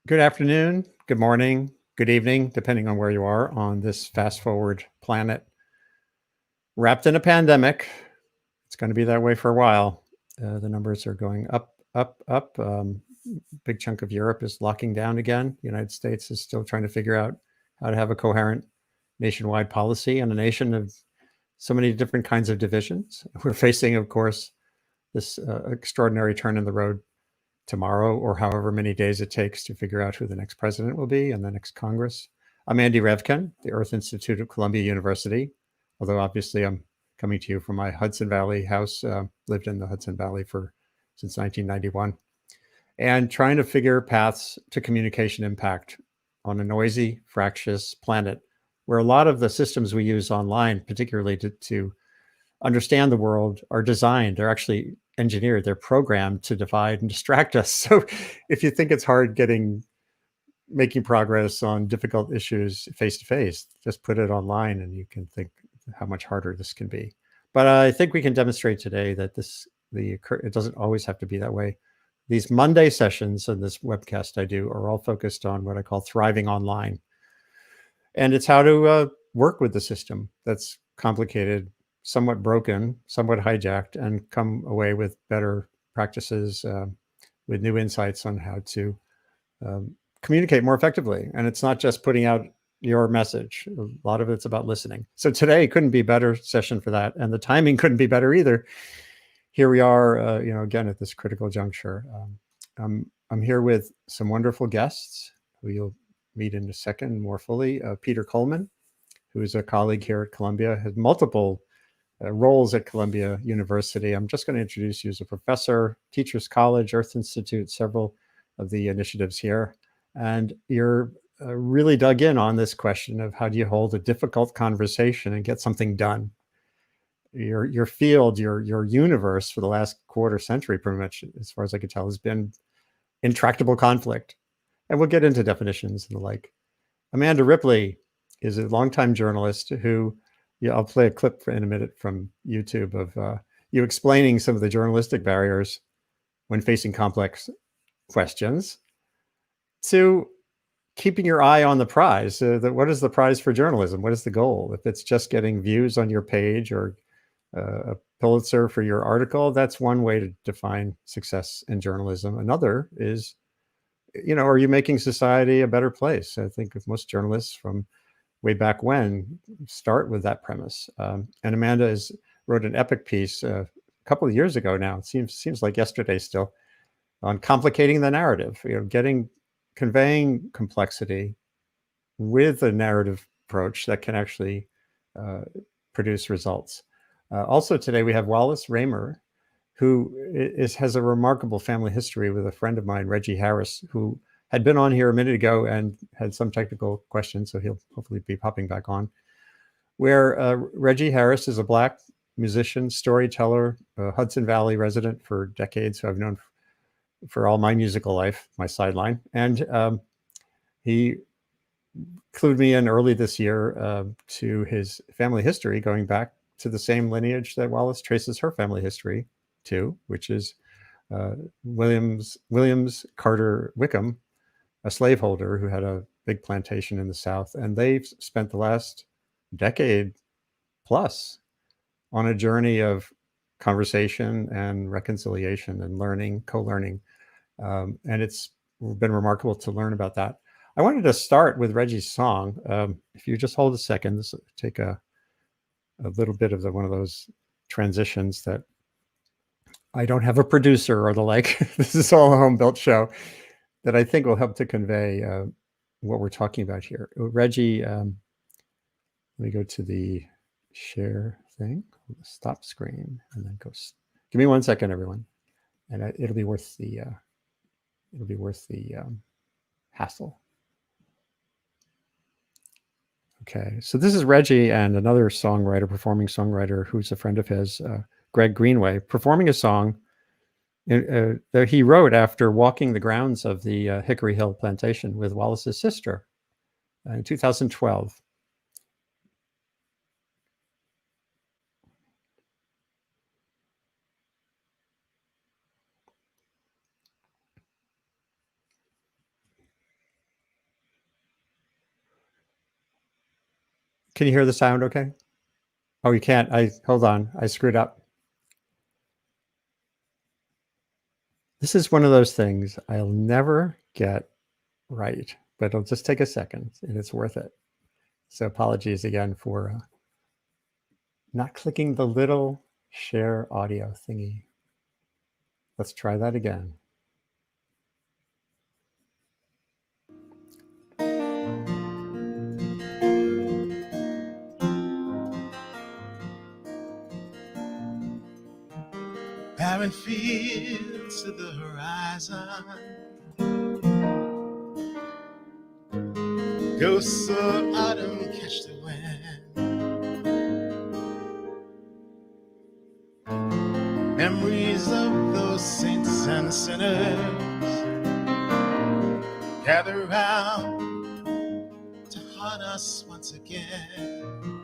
Good afternoon, good morning, good evening, depending on where you are on this fast forward planet. Wrapped in a pandemic. It's going to be that way for a while. The numbers are going up, up, up. Big chunk of Europe is locking down again. The United States is still trying to figure out how to have a coherent nationwide policy in a nation of so many different kinds of divisions. We're facing, of course, this extraordinary turn in the road tomorrow, or however many days it takes to figure out who the next president will be and the next Congress. I'm Andy Revkin, the Earth Institute of Columbia University, although obviously I'm coming to you from my Hudson Valley house, lived in the Hudson Valley since 1991, and trying to figure paths to communication impact on a noisy, fractious planet where a lot of the systems we use online, particularly to understand the world, are designed, they're actually engineered, they're programmed to divide and distract us. So if you think it's hard making progress on difficult issues face to face, just put it online and you can think how much harder this can be. But I think we can demonstrate today that it doesn't always have to be that way. These Monday sessions and this webcast I do are all focused on what I call thriving online. And it's how to work with the system that's complicated, somewhat broken, somewhat hijacked, and come away with better practices, with new insights on how to communicate more effectively. And it's not just putting out your message. A lot of it's about listening. So today couldn't be a better session for that. And the timing couldn't be better either. Here we are, again, at this critical juncture. I'm here with some wonderful guests who you'll meet in a second more fully. Peter Coleman, who is a colleague here at Columbia, has multiple roles at Columbia University. I'm just going to introduce you as a professor, Teachers College, Earth Institute, several of the initiatives here. And you're really dug in on this question of how do you hold a difficult conversation and get something done. Your field, your universe for the last quarter century, pretty much, as far as I could tell, has been intractable conflict. And we'll get into definitions and the like. Amanda Ripley is a longtime journalist who, I'll play a clip in a minute from YouTube of you explaining some of the journalistic barriers when facing complex questions, to keeping your eye on the prize. What is the prize for journalism? What is the goal? If it's just getting views on your page or a Pulitzer for your article, that's one way to define success in journalism. Another is, are you making society a better place? I think if most journalists from way back when start with that premise. And Amanda wrote an epic piece a couple of years ago now. It seems like yesterday still, on complicating the narrative. Conveying complexity with a narrative approach that can actually produce results. Also today we have Wallis, Raemer, who has a remarkable family history with a friend of mine, Reggie Harris, who had been on here a minute ago and had some technical questions, so he'll hopefully be popping back on, where Reggie Harris is a Black musician, storyteller, Hudson Valley resident for decades, who I've known for all my musical life, my sideline. And he clued me in early this year to his family history, going back to the same lineage that Wallis traces her family history to, which is Williams Carter Wickham, a slaveholder who had a big plantation in the South. And they've spent the last decade plus on a journey of conversation and reconciliation and learning, co-learning. And it's been remarkable to learn about that. I wanted to start with Reggie's song. If you just hold a second, this will take a little bit of one of those transitions that I don't have a producer or the like. This is all a home-built show that I think will help to convey what we're talking about here. Reggie, let me go to the share thing, stop screen, and then go. Give me 1 second, everyone, and it'll be worth the hassle. Okay, so this is Reggie and another performing songwriter, who's a friend of his, Greg Greenway, performing a song that he wrote after walking the grounds of the Hickory Hill plantation with Wallis's sister in 2012. Can you hear the sound okay? Oh, you can't. Hold on. I screwed up. This is one of those things I'll never get right, but it'll just take a second and it's worth it. So apologies again for not clicking the little share audio thingy. Let's try that again. Barren fields to the horizon, ghosts of autumn catch the wind, memories of those saints and sinners gather round to haunt us once again.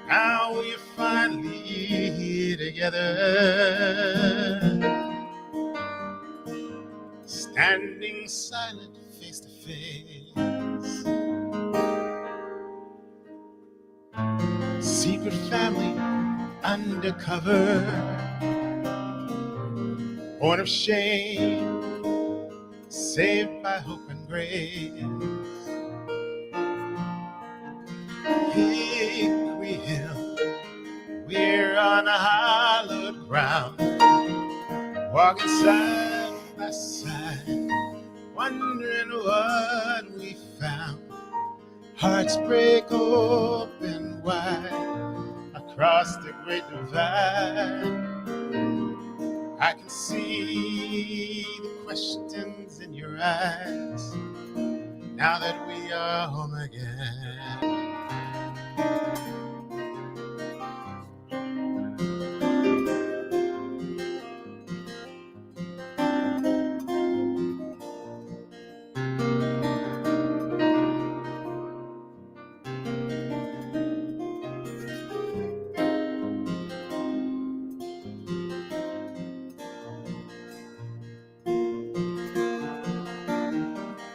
Now we're finally together, standing silent face to face. Secret family undercover, born of shame, saved by hope and grace. Hickory Hill, we're on a hallowed ground, walking side by side, wondering what we found. Hearts break open wide across the great divide. I can see the questions in your eyes now that we are home again.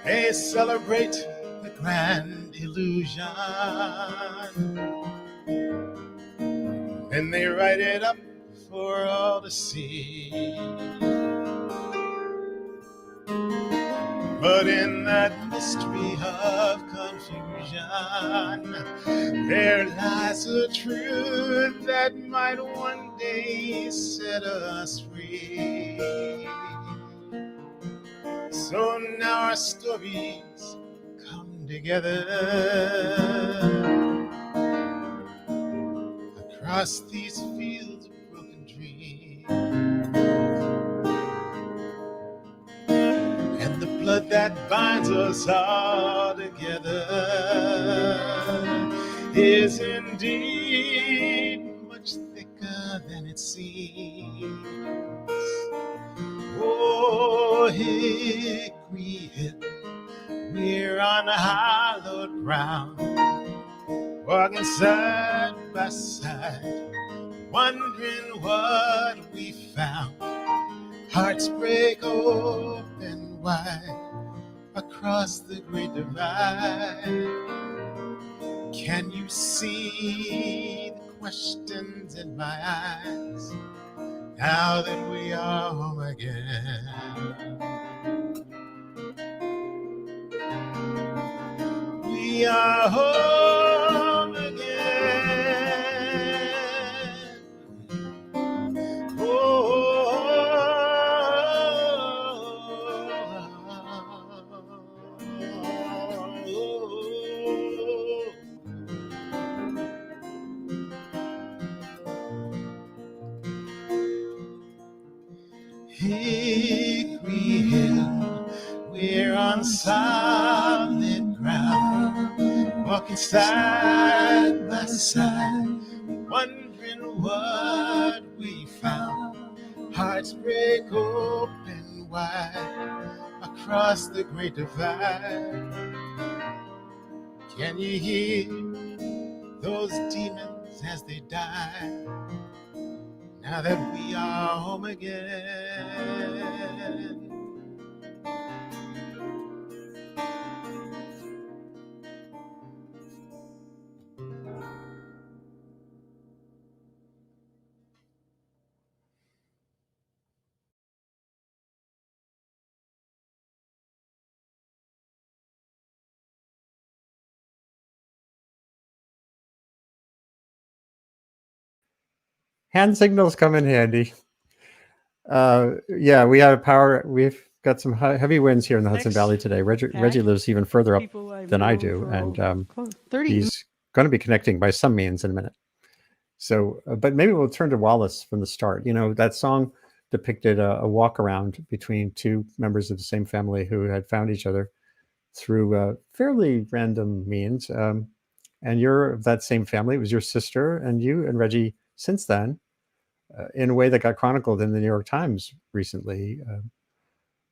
They celebrate the grand illusion, and they write it up for all to see. But in that mystery of confusion, there lies a truth that might one day set us free. So now our stories come together across these fields of broken dreams, and the blood that binds us all together is indeed much thicker than it seems. Oh, Hickory Hill, we're on a hallowed ground, walking side by side, wondering what we found. Hearts break open wide across the great divide. Can you see the questions in my eyes now that we are home again? We are home again. Oh, Hickory Hill, we're on solid ground, walking side by side, wondering what we found. Hearts break open wide across the great divide. Can you hear those demons as they die now that we are home again? Hand signals come in handy. Yeah, we have power. We've got some heavy winds here in the Hudson Valley today. Reggie lives even further up than I do, and he's going to be connecting by some means in a minute. So, but maybe we'll turn to Wallis from the start. You know, that song depicted a walk around between two members of the same family who had found each other through fairly random means. And you're of that same family. It was your sister, and you and Reggie since then, in a way that got chronicled in the New York Times recently,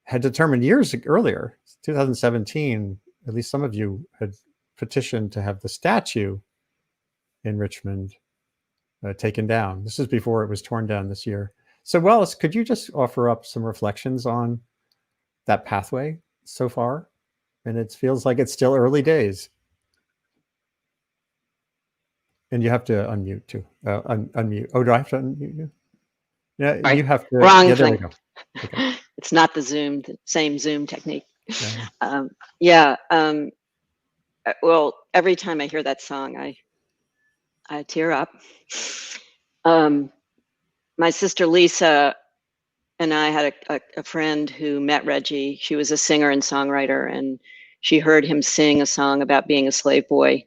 had determined years earlier, 2017, at least some of you had petitioned to have the statue in Richmond taken down. This is before it was torn down this year. So Wallis, could you just offer up some reflections on that pathway so far? And it feels like it's still early days. And you have to unmute too. Unmute. Oh, do I have to unmute you? Yeah, Sorry. you have to. Wrong yeah, thing. There we go. Okay. It's not the same Zoom technique. Yeah. Well, every time I hear that song, I tear up. My sister Lisa and I had a friend who met Reggie. She was a singer and songwriter, and she heard him sing a song about being a slave boy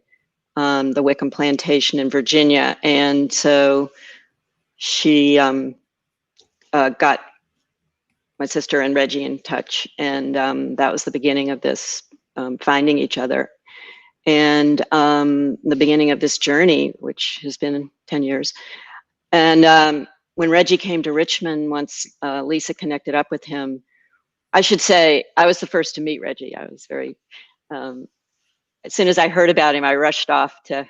on the Wickham plantation in Virginia. And so she got my sister and Reggie in touch. And that was the beginning of this finding each other. And the beginning of this journey, which has been 10 years. And when Reggie came to Richmond, once Lisa connected up with him, I should say, I was the first to meet Reggie. I was very, as soon as I heard about him, I rushed off to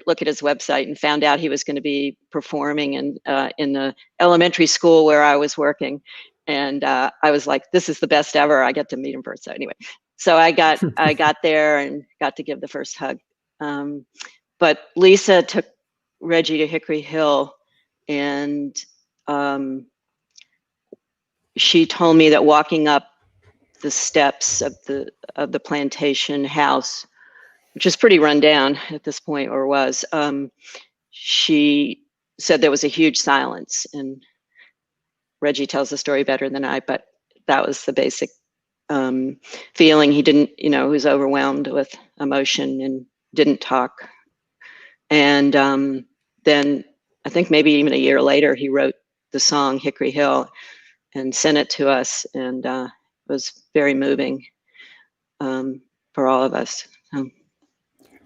look at his website and found out he was going to be performing in the elementary school where I was working. And I was like, this is the best ever. I get to meet him first. So anyway, so I got there and got to give the first hug. But Lisa took Reggie to Hickory Hill, and she told me that walking up the steps of the plantation house, which is pretty run down at this point, or was, she said there was a huge silence. And Reggie tells the story better than I, but that was the basic feeling. He didn't, he was overwhelmed with emotion and didn't talk. And then I think maybe even a year later, he wrote the song Hickory Hill and sent it to us. And it was very moving for all of us.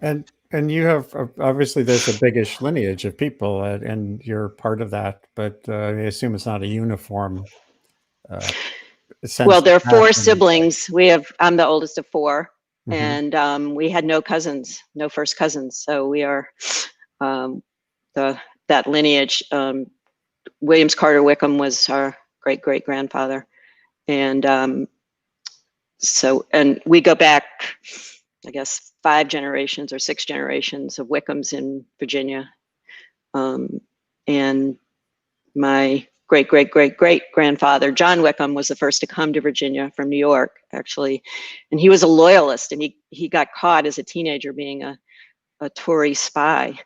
And you have, obviously there's a biggish lineage of people and you're part of that, but I assume it's not a uniform sense. Well, there are 4 siblings. I'm the oldest of 4, and we had no cousins, no first cousins. So we are that lineage. Williams Carter Wickham was our great grandfather, and and we go back, I guess, 5 generations or 6 generations of Wickhams in Virginia. And my great grandfather, John Wickham, was the first to come to Virginia from New York, actually. And he was a loyalist, and he got caught as a teenager being a Tory spy.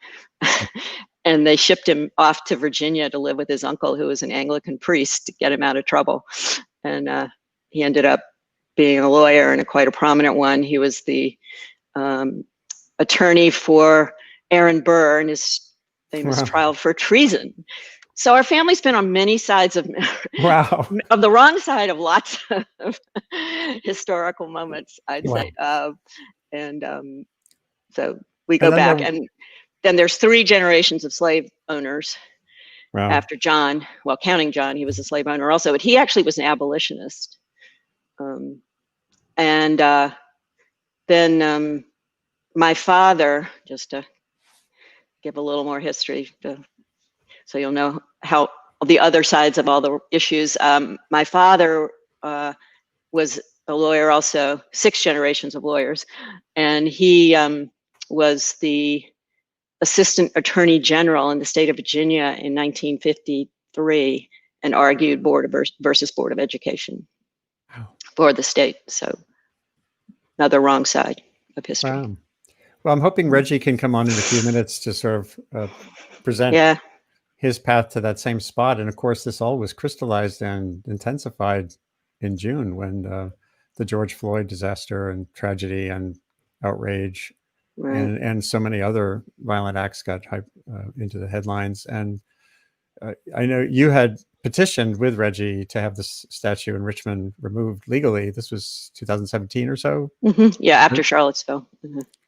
And they shipped him off to Virginia to live with his uncle, who was an Anglican priest, to get him out of trouble. And he ended up being a lawyer, and quite a prominent one. He was the attorney for Aaron Burr in his famous trial for treason. So our family's been on many sides of of the wrong side of lots of historical moments, I'd say. So we go back, and then there's 3 generations of slave owners after John. Well, counting John, he was a slave owner also, but he actually was an abolitionist. Then my father, just to give a little more history, so you'll know how the other sides of all the issues. My father was a lawyer also, 6 generations of lawyers, and he was the assistant attorney general in the state of Virginia in 1953 and argued board versus Board of Education for the state. So another wrong side of history. Well, I'm hoping Reggie can come on in a few minutes to sort of present his path to that same spot. And of course, this all was crystallized and intensified in June when the George Floyd disaster and tragedy and outrage and so many other violent acts got into the headlines. And I know you had petitioned with Reggie to have this statue in Richmond removed legally. This was 2017 or so. Yeah, after Charlottesville.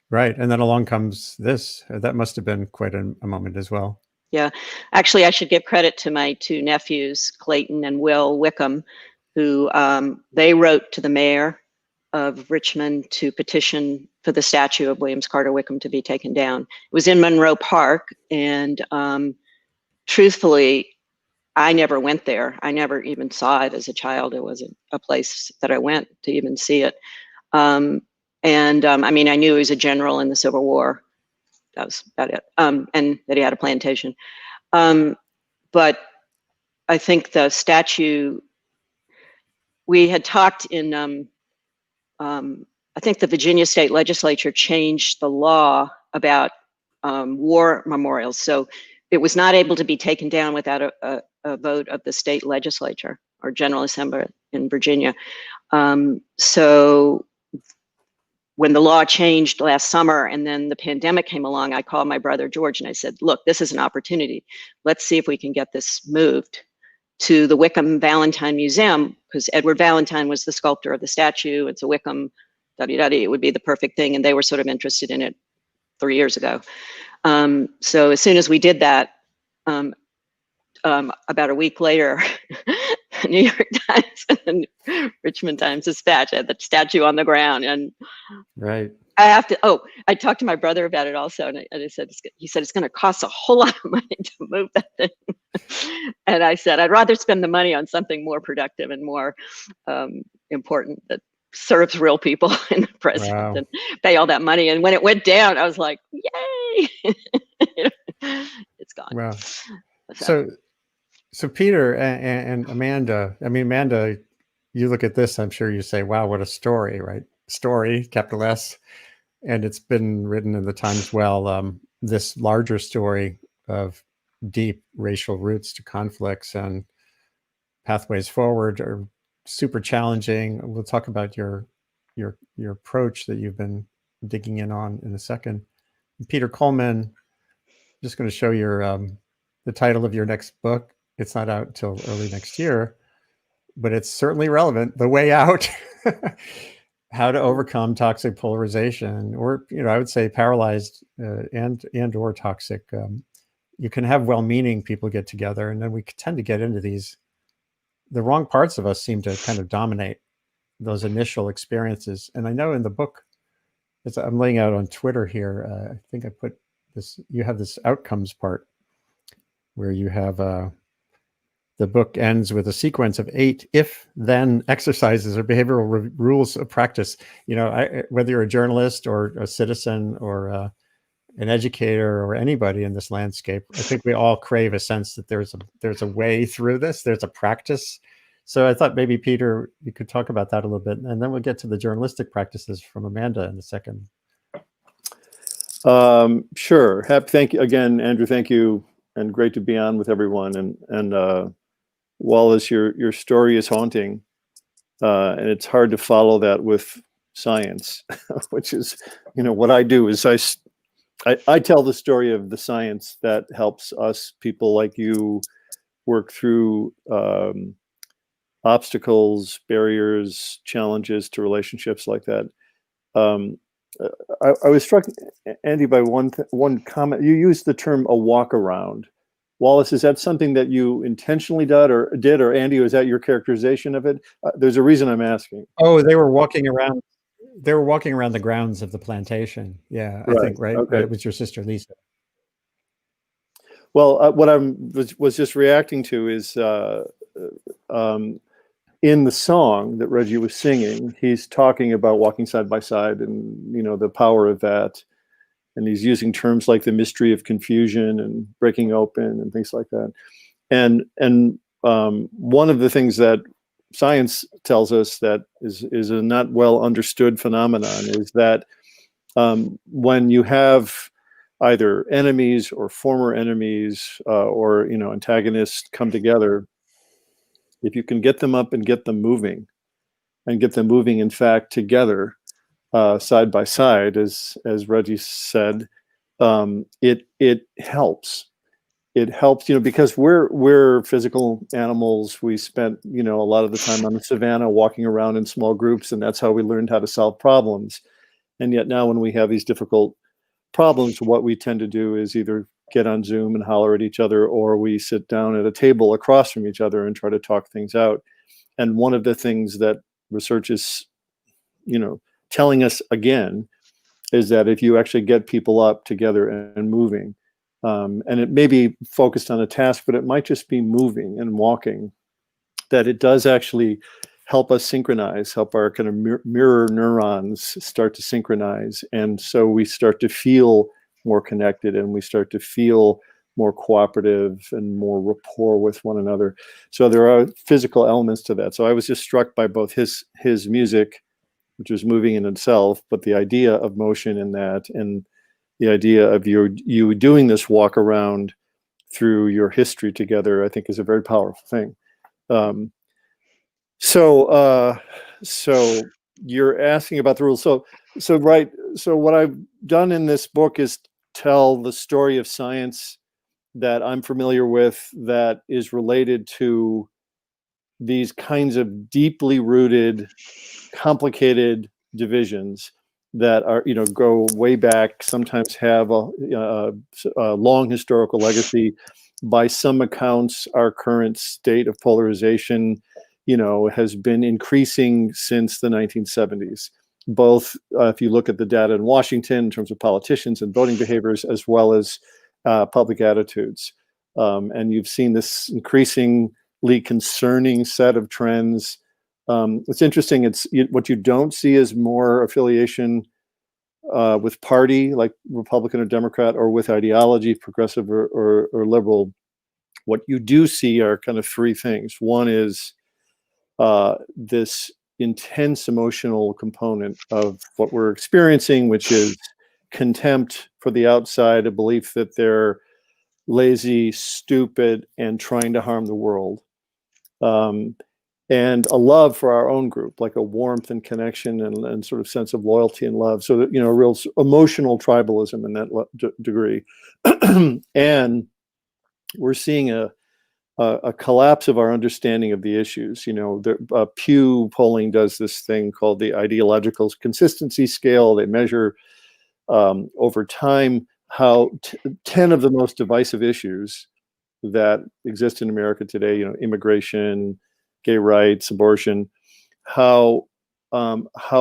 Right. And then along comes this. That must have been quite a moment as well. Yeah. Actually, I should give credit to my two nephews, Clayton and Will Wickham, who they wrote to the mayor of Richmond to petition for the statue of Williams Carter Wickham to be taken down. It was in Monroe Park, and truthfully, I never went there. I never even saw it as a child. It wasn't a place that I went to even see it. I mean, I knew he was a general in the Civil War. That was about it. And that he had a plantation. But I think the statue, we had talked in, I think the Virginia state legislature changed the law about war memorials. So it was not able to be taken down without a vote of the state legislature or General Assembly in Virginia. So when the law changed last summer and then the pandemic came along, I called my brother George and I said, look, this is an opportunity. Let's see if we can get this moved to the Wickham Valentine Museum, because Edward Valentine was the sculptor of the statue. It's a Wickham, it would be the perfect thing. And they were sort of interested in it 3 years ago. So as soon as we did that, about a week later, New York Times and Richmond Times Dispatch had the statue on the ground. And right. I talked to my brother about it also. And I said, he said, it's going to cost a whole lot of money to move that thing. And I said, I'd rather spend the money on something more productive and more important that serves real people in the present and pay all that money. And when it went down, I was like, yay, it's gone. Wow. So Peter and Amanda, I mean, Amanda, you look at this, I'm sure you say, wow, what a story, right? Story, capital S. And it's been written in the Times well, this larger story of deep racial roots to conflicts and pathways forward are super challenging. We'll talk about your approach that you've been digging in on in a second. Peter Coleman, just going to show your the title of your next book. It's not out till early next year, but it's certainly relevant. The Way Out: How to Overcome Toxic Polarization, or I would say paralyzed and or toxic. You can have well-meaning people get together, and then we tend to get into these. The wrong parts of us seem to kind of dominate those initial experiences. And I know in the book, as I'm laying out on Twitter here, I think I put this. You have this outcomes part where you have the book ends with a sequence of 8 if-then exercises or behavioral rules of practice. Whether you're a journalist or a citizen or an educator or anybody in this landscape, I think we all crave a sense that there's a way through this. There's a practice. So I thought maybe Peter, you could talk about that a little bit, and then we'll get to the journalistic practices from Amanda in a second. Sure. Thank you again, Andrew. Thank you, and great to be on with everyone. And Wallis, your story is haunting, and it's hard to follow that with science, which is, what I do is I tell the story of the science that helps us, people like you, work through obstacles, barriers, challenges to relationships like that. I was struck, Andy, by one comment. You used the term "a walk around." Wallis, is that something that you intentionally did, or Andy, was that your characterization of it? There's a reason I'm asking. Oh, they were walking around. They were walking around the grounds of the plantation. Yeah, I think, right? Okay. It was your sister, Lisa. Well, what I was just reacting to is in the song that Reggie was singing, he's talking about walking side by side and, the power of that. And he's using terms like the mystery of confusion and breaking open and things like that. And one of the things that science tells us that is a not well understood phenomenon is that when you have either enemies or former enemies or antagonists come together, if you can get them up and get them moving, in fact together, side by side, as Reggie said, it helps. It helps, because we're physical animals. We spent, a lot of the time on the savannah walking around in small groups, and that's how we learned how to solve problems. And yet now when we have these difficult problems, what we tend to do is either get on Zoom and holler at each other, or we sit down at a table across from each other and try to talk things out. And one of the things that research is, telling us again, is that if you actually get people up together and moving, and it may be focused on a task, but it might just be moving and walking, that it does actually help us synchronize, help our kind of mirror neurons start to synchronize. And so we start to feel more connected, and we start to feel more cooperative and more rapport with one another. So there are physical elements to that. So I was just struck by both his music, which was moving in itself, but the idea of motion in that, and the idea of you doing this walk around through your history together, I think is a very powerful thing. So you're asking about the rules. So what I've done in this book is tell the story of science that I'm familiar with, that is related to these kinds of deeply rooted, complicated divisions that are, go way back, sometimes have a long historical legacy. By some accounts, our current state of polarization, has been increasing since the 1970s. Both if you look at the data in Washington in terms of politicians and voting behaviors, as well as public attitudes. And you've seen this increasingly concerning set of trends. It's interesting. What you don't see is more affiliation with party, like Republican or Democrat, or with ideology, progressive or liberal. What you do see are kind of three things. One is this intense emotional component of what we're experiencing, which is contempt for the outside, a belief that they're lazy, stupid, and trying to harm the world. And a love for our own group, like a warmth and connection and sort of sense of loyalty and love. So that, real emotional tribalism in that degree. And we're seeing a collapse of our understanding of the issues. Pew polling does this thing called the ideological consistency scale. They measure over time how 10 of the most divisive issues that exist in America today, immigration, gay rights, abortion, how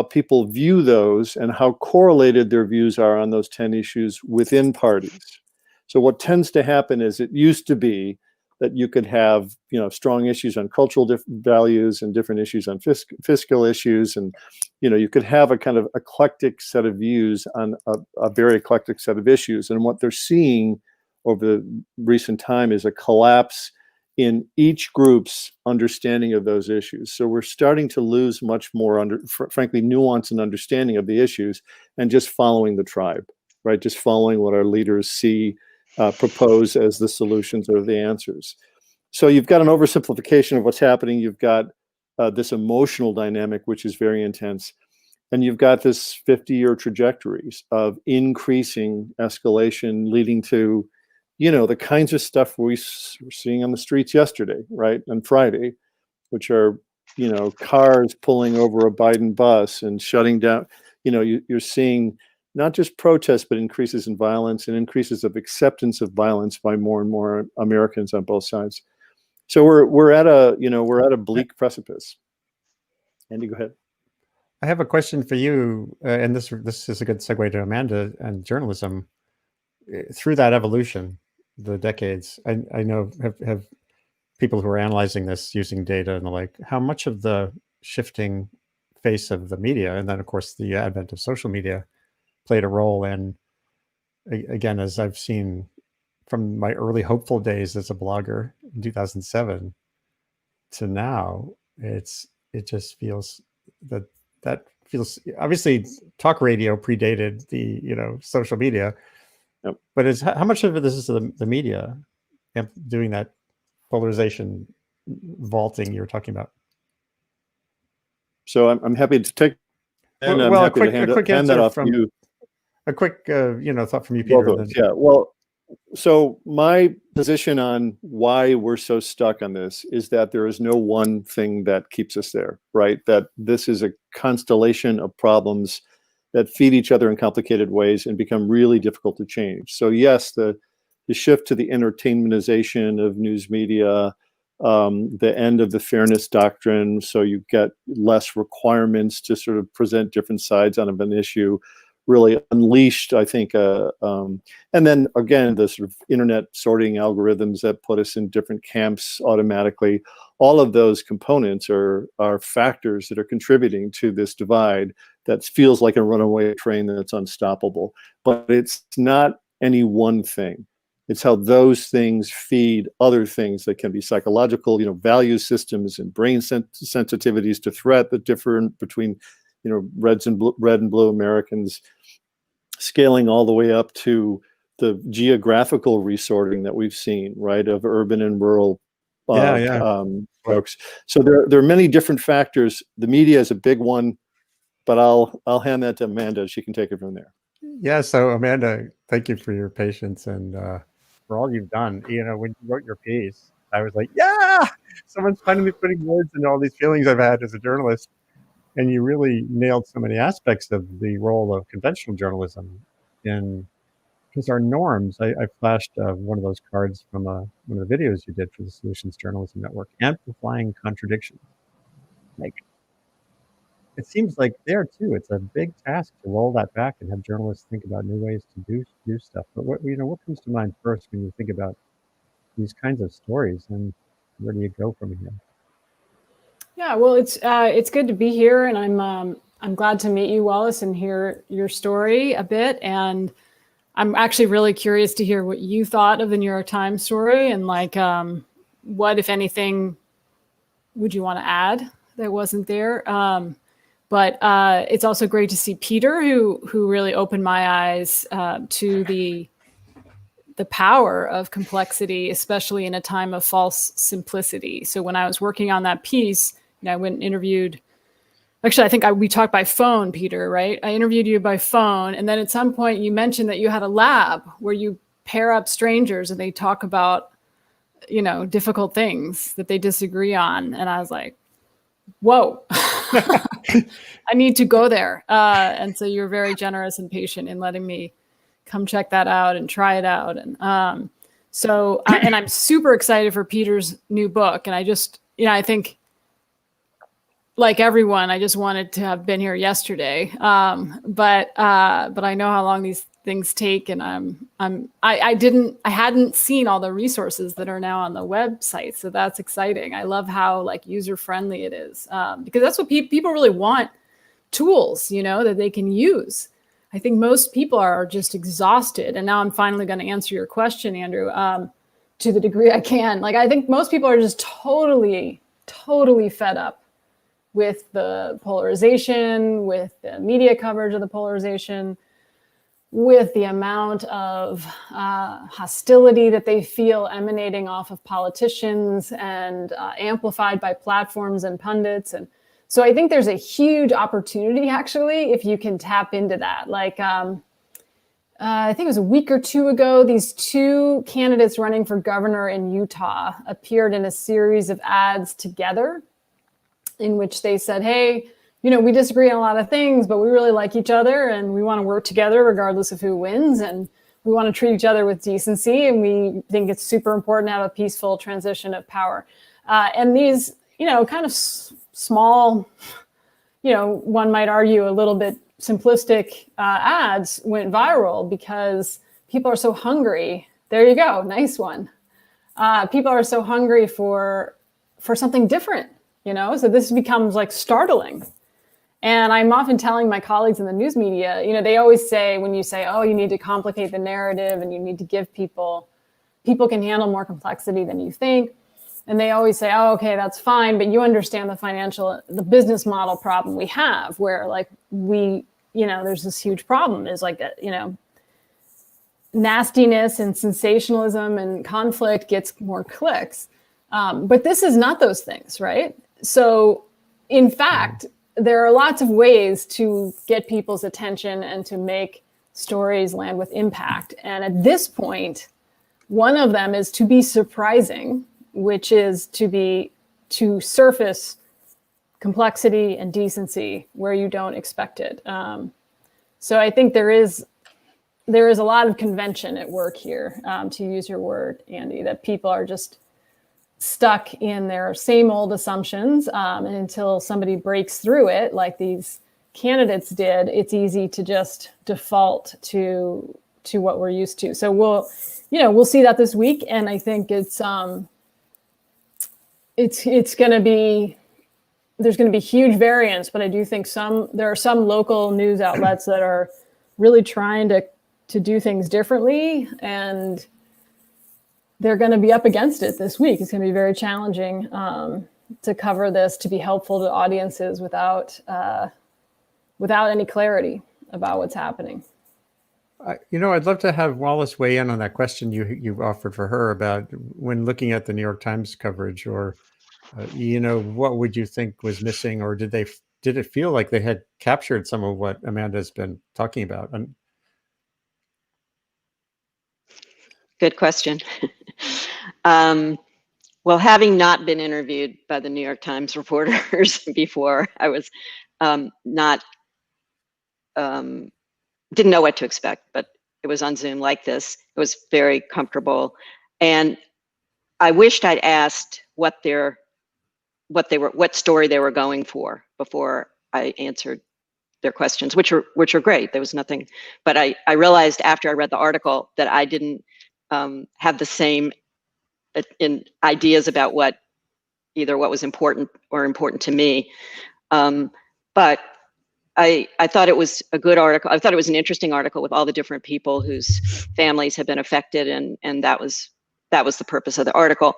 people view those and how correlated their views are on those 10 issues within parties. So what tends to happen is, it used to be that you could have, strong issues on cultural values and different issues on fiscal issues. And, you could have a kind of eclectic set of views on a very eclectic set of issues. And what they're seeing over the recent time is a collapse in each group's understanding of those issues. So we're starting to lose much more frankly, nuance and understanding of the issues, and just following the tribe, right? Just following what our leaders see propose as the solutions or the answers. So you've got an oversimplification of what's happening. You've got this emotional dynamic, which is very intense. And you've got this 50-year trajectories of increasing escalation, leading to, the kinds of stuff we were seeing on the streets yesterday, right? On Friday, which are, cars pulling over a Biden bus and shutting down. You're seeing not just protests, but increases in violence and increases of acceptance of violence by more and more Americans on both sides. So we're at a bleak precipice. Andy, go ahead. I have a question for you, and this is a good segue to Amanda and journalism. Through that evolution, the decades, I know have people who are analyzing this using data and the like, how much of the shifting face of the media, and then of course the advent of social media, played a role in, again, as I've seen from my early hopeful days as a blogger in 2007 to now, it just feels that feels, obviously talk radio predated the social media, Yep. But how much of this is the media doing that polarization vaulting you were talking about? So I'm happy to take, and well, I'm well, happy to hand that off to you. A quick, thought from you, Both Peter. of us, yeah. Well, so my position on why we're so stuck on this is that there is no one thing that keeps us there, right? That this is a constellation of problems that feed each other in complicated ways and become really difficult to change. So yes, the shift to the entertainmentization of news media, the end of the fairness doctrine, so you get less requirements to sort of present different sides on an issue, really unleashed, I think, and then again, the sort of internet sorting algorithms that put us in different camps automatically. All of those components are factors that are contributing to this divide that feels like a runaway train that's unstoppable. But it's not any one thing. It's how those things feed other things that can be psychological, value systems and brain sensitivities to threat that differ between, red and blue Americans, scaling all the way up to the geographical resorting that we've seen, right, of urban and rural folks. So there are many different factors. The media is a big one, but I'll hand that to Amanda. She can take it from there. Yeah. So Amanda, thank you for your patience and for all you've done. When you wrote your piece, I was like, yeah, someone's finally putting words into all these feelings I've had as a journalist. And you really nailed so many aspects of the role of conventional journalism because our norms. I flashed one of those cards from one of the videos you did for the Solutions Journalism Network, amplifying contradiction. Like, it seems like there too, it's a big task to roll that back and have journalists think about new ways to do stuff. But what comes to mind first when you think about these kinds of stories, and where do you go from here? Yeah, well, it's good to be here, and I'm glad to meet you, Wallis, and hear your story a bit. And I'm actually really curious to hear what you thought of the New York Times story, and what, if anything, would you want to add that wasn't there? But it's also great to see Peter, who really opened my eyes to the power of complexity, especially in a time of false simplicity. So when I was working on that piece, I went and interviewed. Actually, I think we talked by phone, Peter, right? I interviewed you by phone. And then at some point you mentioned that you had a lab where you pair up strangers and they talk about, difficult things that they disagree on. And I was like, whoa, I need to go there. And so you're very generous and patient in letting me come check that out and try it out. And and I'm super excited for Peter's new book. And I just, I think, like everyone, I just wanted to have been here yesterday. But I know how long these things take, and I hadn't seen all the resources that are now on the website. So that's exciting. I love how user friendly it is, because that's what people really want, tools, that they can use. I think most people are just exhausted. And now I'm finally going to answer your question, Andrew, to the degree I can. I think most people are just totally, totally fed up with the polarization, with the media coverage of the polarization, with the amount of hostility that they feel emanating off of politicians and amplified by platforms and pundits. And so I think there's a huge opportunity, actually, if you can tap into that. I think it was a week or two ago, these two candidates running for governor in Utah appeared in a series of ads together, in which they said, hey, we disagree on a lot of things, but we really like each other and we want to work together regardless of who wins. And we want to treat each other with decency. And we think it's super important to have a peaceful transition of power. And these, kind of small, one might argue a little bit simplistic ads went viral because people are so hungry. There you go. Nice one. People are so hungry for something different. So this becomes startling. And I'm often telling my colleagues in the news media, they always say, when you say, oh, you need to complicate the narrative and you need to give people can handle more complexity than you think. And they always say, oh, okay, that's fine. But you understand the business model problem we have where there's this huge problem is nastiness and sensationalism and conflict gets more clicks. But this is not those things, right? So in fact, there are lots of ways to get people's attention and to make stories land with impact. And at this point, one of them is to be surprising, which is to surface complexity and decency where you don't expect it. So I think there is a lot of convention at work here, to use your word, Andy, that people are just stuck in their same old assumptions. And until somebody breaks through it, like these candidates did, it's easy to just default to what we're used to. So we'll see that this week. And I think it's going to be, there's going to be huge variance, but I do think there are some local news outlets that are really trying to do things differently, and they're going to be up against it this week. It's going to be very challenging to cover this, to be helpful to audiences without any clarity about what's happening. I'd love to have Wallis weigh in on that question you offered for her about when looking at the New York Times coverage, or what would you think was missing, or did it feel like they had captured some of what Amanda's been talking about? Good question. Well, having not been interviewed by the New York Times reporters before, I was didn't know what to expect, but it was on Zoom like this. It was very comfortable. And I wished I'd asked what story they were going for before I answered their questions, which are great. There was nothing, but I realized after I read the article that I didn't have the same in ideas about what was important or important to me. But I thought it was a good article. I thought it was an interesting article with all the different people whose families have been affected, and that was the purpose of the article.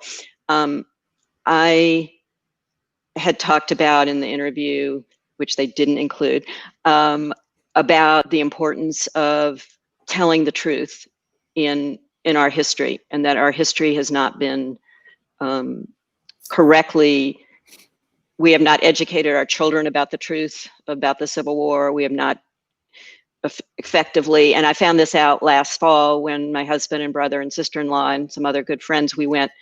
I had talked about in the interview, which they didn't include, about the importance of telling the truth in our history, and that our history has not been correctly. We have not educated our children about the truth about the Civil War. We have not effectively, and I found this out last fall when my husband and brother and sister-in-law and some other good friends, we went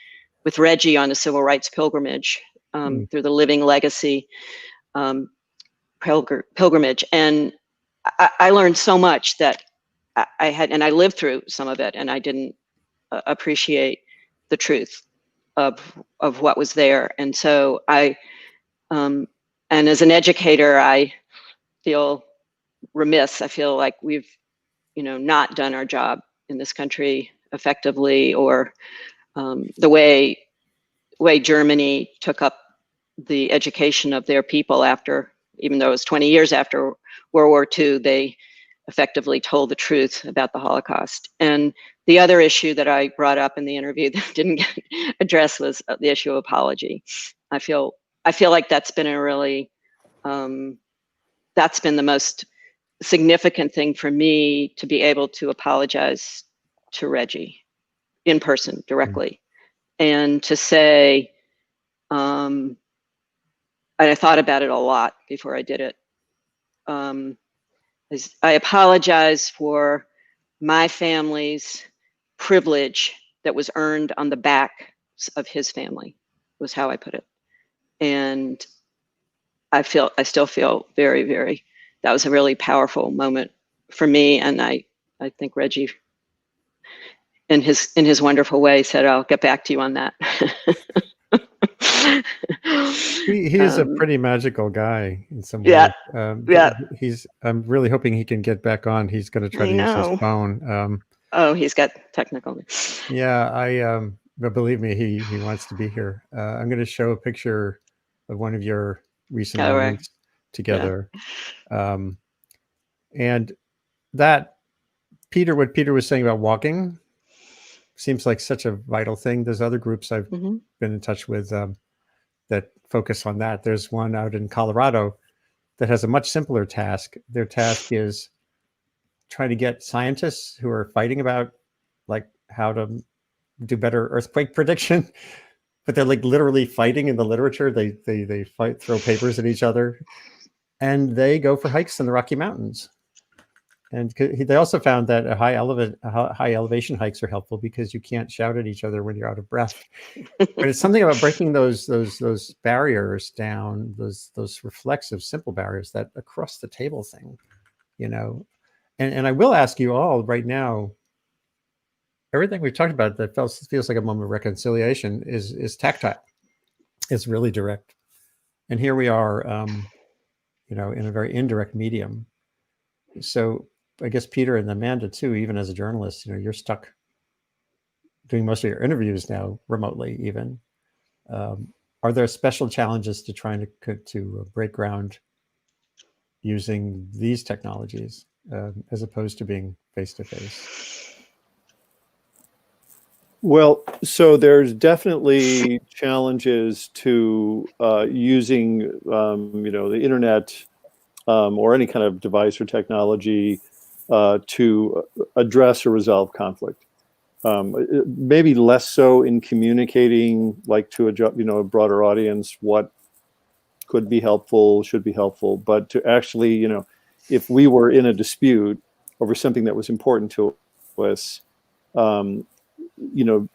with Reggie on a civil rights pilgrimage through the Living Legacy pilgrimage. And I learned so much that I lived through some of it, and I didn't appreciate the truth of what was there. And so and as an educator, I feel remiss. I feel like we've, not done our job in this country effectively, or the way Germany took up the education of their people after, even though it was 20 years after World War II, they effectively told the truth about the Holocaust. And the other issue that I brought up in the interview that didn't get addressed was the issue of apology. I feel like that's been that's been the most significant thing for me, to be able to apologize to Reggie in person directly, and to say, and I thought about it a lot before I did it. I apologize for my family's privilege that was earned on the back of his family, was how I put it. And I still feel very, very, that was a really powerful moment for me. And I think Reggie, in his wonderful way, said, "I'll get back to you on that." He is a pretty magical guy in some way. Yeah. I'm really hoping he can get back on. He's going to try to use his phone. He's got technical. Yeah, but believe me, he wants to be here. I'm going to show a picture of one of your recent moments together. Yeah. And that what Peter was saying about walking seems like such a vital thing. There's other groups I've been in touch with that focus on that. There's one out in Colorado that has a much simpler task. Their task is trying to get scientists who are fighting about like how to do better earthquake prediction, but they're like literally fighting in the literature. They fight, throw papers at each other, and they go for hikes in the Rocky Mountains. And they also found that high elevation hikes are helpful because you can't shout at each other when you're out of breath. But it's something about breaking those barriers down, those reflexive, simple barriers, that across the table thing, you know. And I will ask you all right now, everything we've talked about that feels like a moment of reconciliation is tactile. It's really direct. And here we are, you know, in a very indirect medium. So I guess Peter and Amanda too, even as a journalist, you know, you're stuck doing most of your interviews now remotely even. Are there special challenges to trying to break ground using these technologies as opposed to being face-to-face? Well, so there's definitely challenges to using, you know, the internet or any kind of device or technology to address or resolve conflict. Maybe less so in communicating, like to a broader audience, what could be helpful, should be helpful, but to actually, you know, if we were in a dispute over something that was important to us, you know,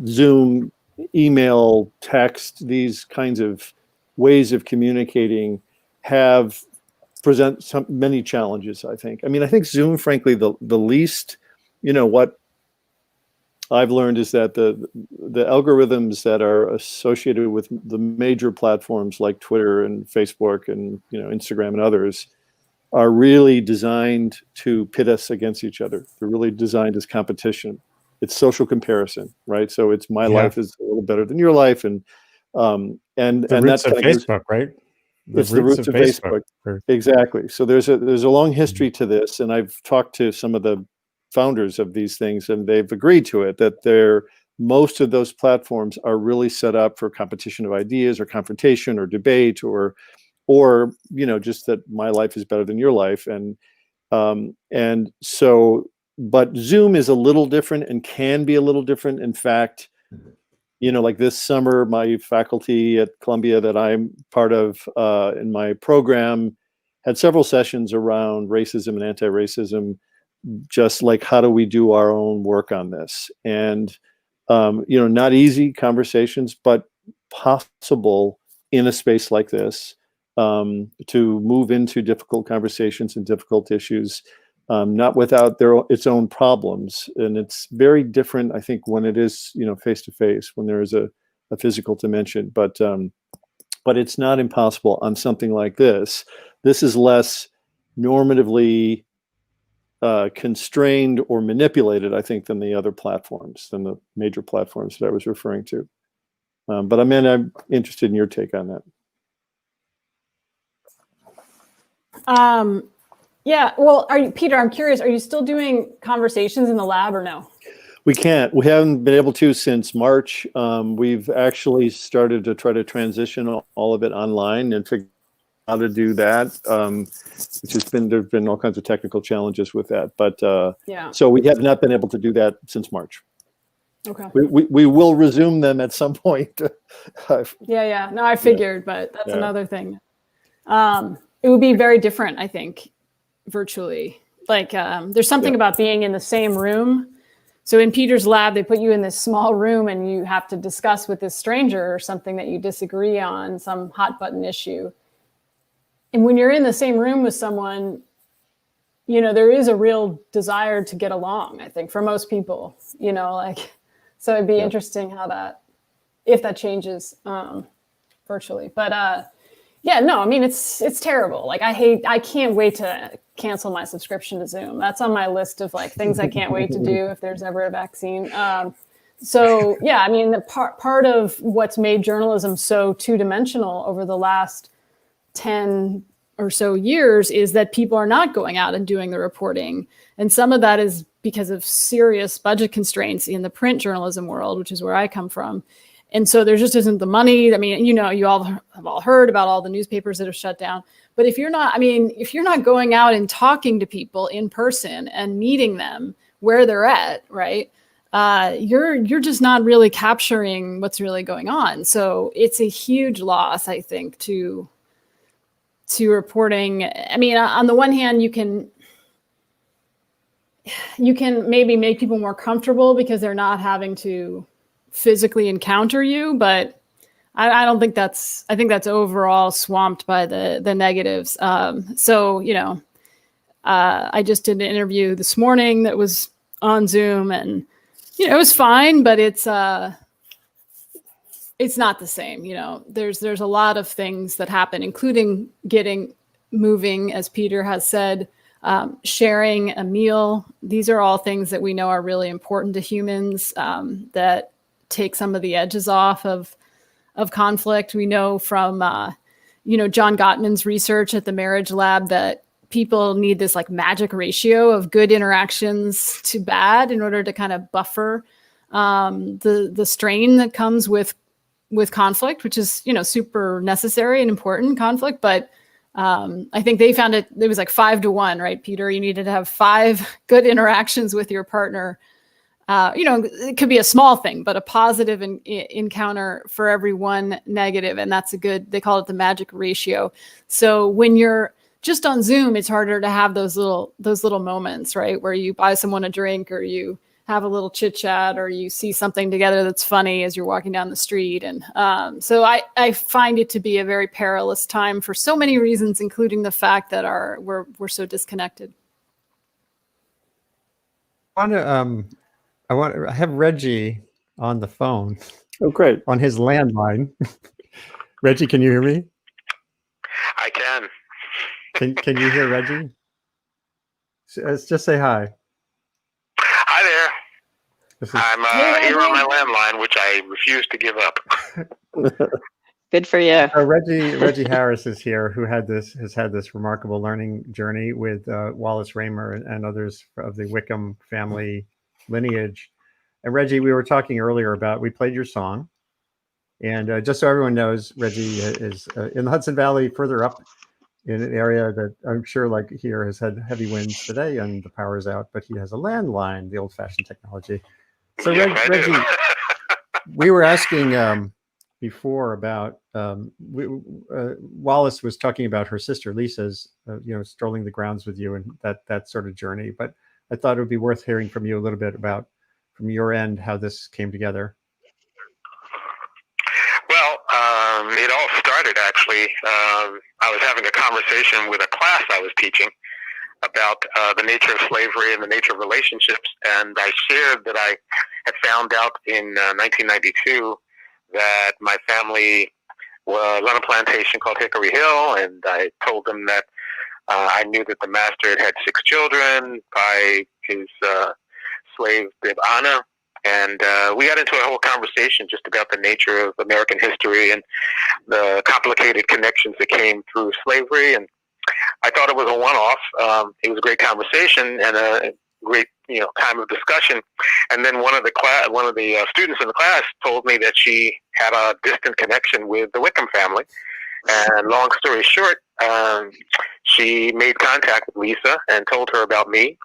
Zoom, email, text, these kinds of ways of communicating present many challenges, I think. I mean, I think Zoom, frankly, the least, you know, what I've learned is that the algorithms that are associated with the major platforms like Twitter and Facebook and, you know, Instagram and others are really designed to pit us against each other. They're really designed as competition. It's social comparison, right? So it's my life is a little better than your life, and that's of Facebook, right? It's the roots of Facebook. Exactly. So there's a long history to this, and I've talked to some of the founders of these things, and they've agreed to it, that most of those platforms are really set up for competition of ideas or confrontation or debate or you know, just that my life is better than your life. And so, but Zoom is a little different and can be a little different. In fact, you know, like this summer, my faculty at Columbia that I'm part of in my program had several sessions around racism and anti-racism, just like how do we do our own work on this? And, you know, not easy conversations, but possible in a space like this to move into difficult conversations and difficult issues, not without its own problems. And it's very different, I think, when it is, you know, face to face, when there is a physical dimension. But it's not impossible on something like this. This is less normatively constrained or manipulated, I think, than the other platforms, than the major platforms that I was referring to. But Amanda, I'm interested in your take on that. Yeah, well, Peter, I'm curious, are you still doing conversations in the lab or no? We can't. We haven't been able to since March. We've actually started to try to transition all of it online and figure out how to do that, which has been, there've been all kinds of technical challenges with that. But so we have not been able to do that since March. Okay. We will resume them at some point. Yeah. No, I figured, but that's another thing. It would be very different, I think, virtually. Like there's something about being in the same room. So in Peter's lab, they put you in this small room and you have to discuss with this stranger or something that you disagree on, some hot button issue. And when you're in the same room with someone, you know, there is a real desire to get along, I think, for most people, you know, like, so it'd be interesting how if that changes virtually. But yeah, no, I mean, it's terrible. Like I can't wait to cancel my subscription to Zoom. That's on my list of like things I can't wait to do if there's ever a vaccine. So yeah, I mean, the part of what's made journalism so two-dimensional over the last 10 or so years is that people are not going out and doing the reporting. And some of that is because of serious budget constraints in the print journalism world, which is where I come from. And so there just isn't the money. I mean, you know, you all have all heard about all the newspapers that have shut down. But if you're not going out and talking to people in person and meeting them where they're at, right? You're just not really capturing what's really going on. So it's a huge loss, I think, to reporting. I mean, on the one hand, you can maybe make people more comfortable because they're not having to physically encounter you, but I don't think I think that's overall swamped by the negatives. So, I just did an interview this morning that was on Zoom, and, it was fine, but it's not the same. There's a lot of things that happen, including moving, as Peter has said, sharing a meal. These are all things that we know are really important to humans, that take some of the edges off of conflict. We know from, John Gottman's research at the Marriage Lab that people need this like magic ratio of good interactions to bad in order to kind of buffer the strain that comes with conflict, which is, super necessary and important conflict. But I think they found it was like 5-1, right, Peter? You needed to have 5 good interactions with your partner. It could be a small thing, but a positive encounter for every one negative. And that's they call it the magic ratio. So when you're just on Zoom, it's harder to have those little moments, right? Where you buy someone a drink, or you have a little chit chat, or you see something together that's funny as you're walking down the street. And so I find it to be a very perilous time for so many reasons, including the fact that we're so disconnected. I have Reggie on the phone. Oh, great. On his landline. Reggie, can you hear me? I can. Can you hear Reggie? Just say hi. Hi there. I'm here on my landline, which I refuse to give up. Good for you. Reggie Harris is here, who has had this remarkable learning journey with Wallis, Raemer, and others of the Wickham family lineage. And Reggie, we were talking earlier we played your song, and just so everyone knows, Reggie is in the Hudson Valley, further up in an area that I'm sure, like here, has had heavy winds today and the power is out, but he has a landline, the old-fashioned technology. So Yes, Reggie, we were asking before about Wallis was talking about her sister Lisa's, strolling the grounds with you and that sort of journey. But I thought it would be worth hearing from you a little bit about, from your end, how this came together. Well, it all started actually. I was having a conversation with a class I was teaching about the nature of slavery and the nature of relationships, and I shared that I had found out in 1992 that my family was on a plantation called Hickory Hill, and I told them that I knew that the master had had 6 children by his slave Bib Anna. And we got into a whole conversation just about the nature of American history and the complicated connections that came through slavery. And I thought it was a one-off. It was a great conversation and a great, time of discussion. And then one of the students in the class told me that she had a distant connection with the Wickham family. And long story short, she made contact with Lisa and told her about me.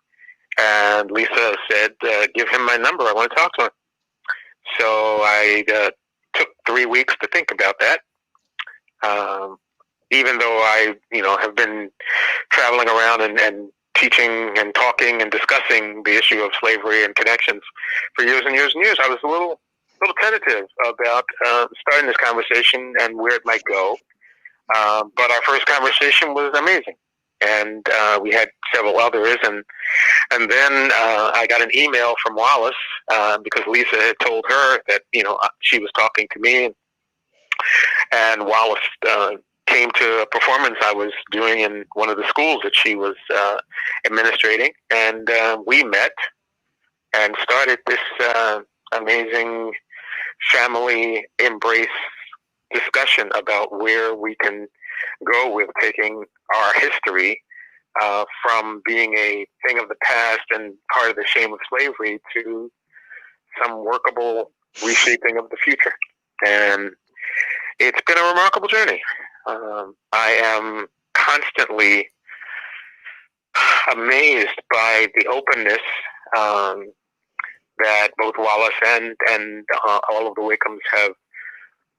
And Lisa said, give him my number. I want to talk to him. So I took 3 weeks to think about that. Even though I, have been traveling around and teaching and talking and discussing the issue of slavery and connections for years and years and years, I was a little tentative about starting this conversation and where it might go. But our first conversation was amazing. And we had several others, and then I got an email from Wallis because Lisa had told her that she was talking to me, and Wallis came to a performance I was doing in one of the schools that she was administrating, and we met and started this amazing family embrace discussion about where we can go with taking our history from being a thing of the past and part of the shame of slavery to some workable reshaping of the future. And it's been a remarkable journey. I am constantly amazed by the openness that both Wallis and all of the Wickhams have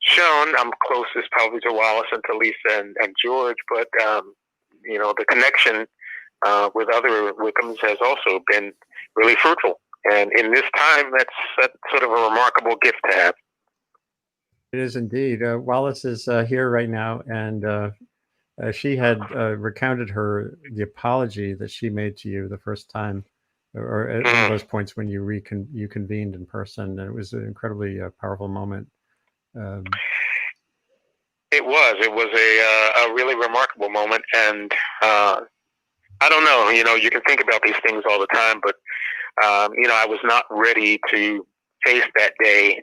shown. I'm closest probably to Wallis and to Lisa and George, but the connection with other Wickhams has also been really fruitful. And in this time, that's sort of a remarkable gift to have. It is indeed. Wallis is here right now, and she had recounted the apology that she made to you the first time, or at one of those points when you convened in person, and it was an incredibly powerful moment. It was a really remarkable moment, and I don't know, you can think about these things all the time, but I was not ready to face that day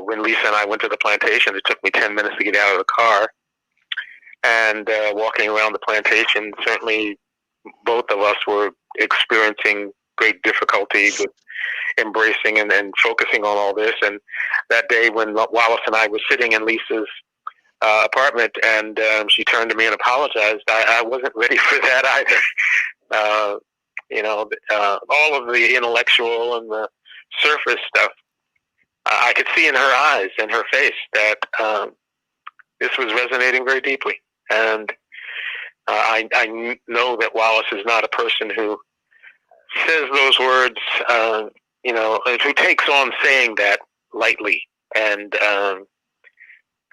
when Lisa and I went to the plantation. It took me 10 minutes to get out of the car, and walking around the plantation, certainly both of us were experiencing great difficulty with embracing and focusing on all this. And that day when Wallis and I were sitting in Lisa's apartment, and she turned to me and apologized, I wasn't ready for that either. All of the intellectual and the surface stuff, I could see in her eyes and her face that this was resonating very deeply. And I know that Wallis is not a person who says those words, who takes on saying that lightly. And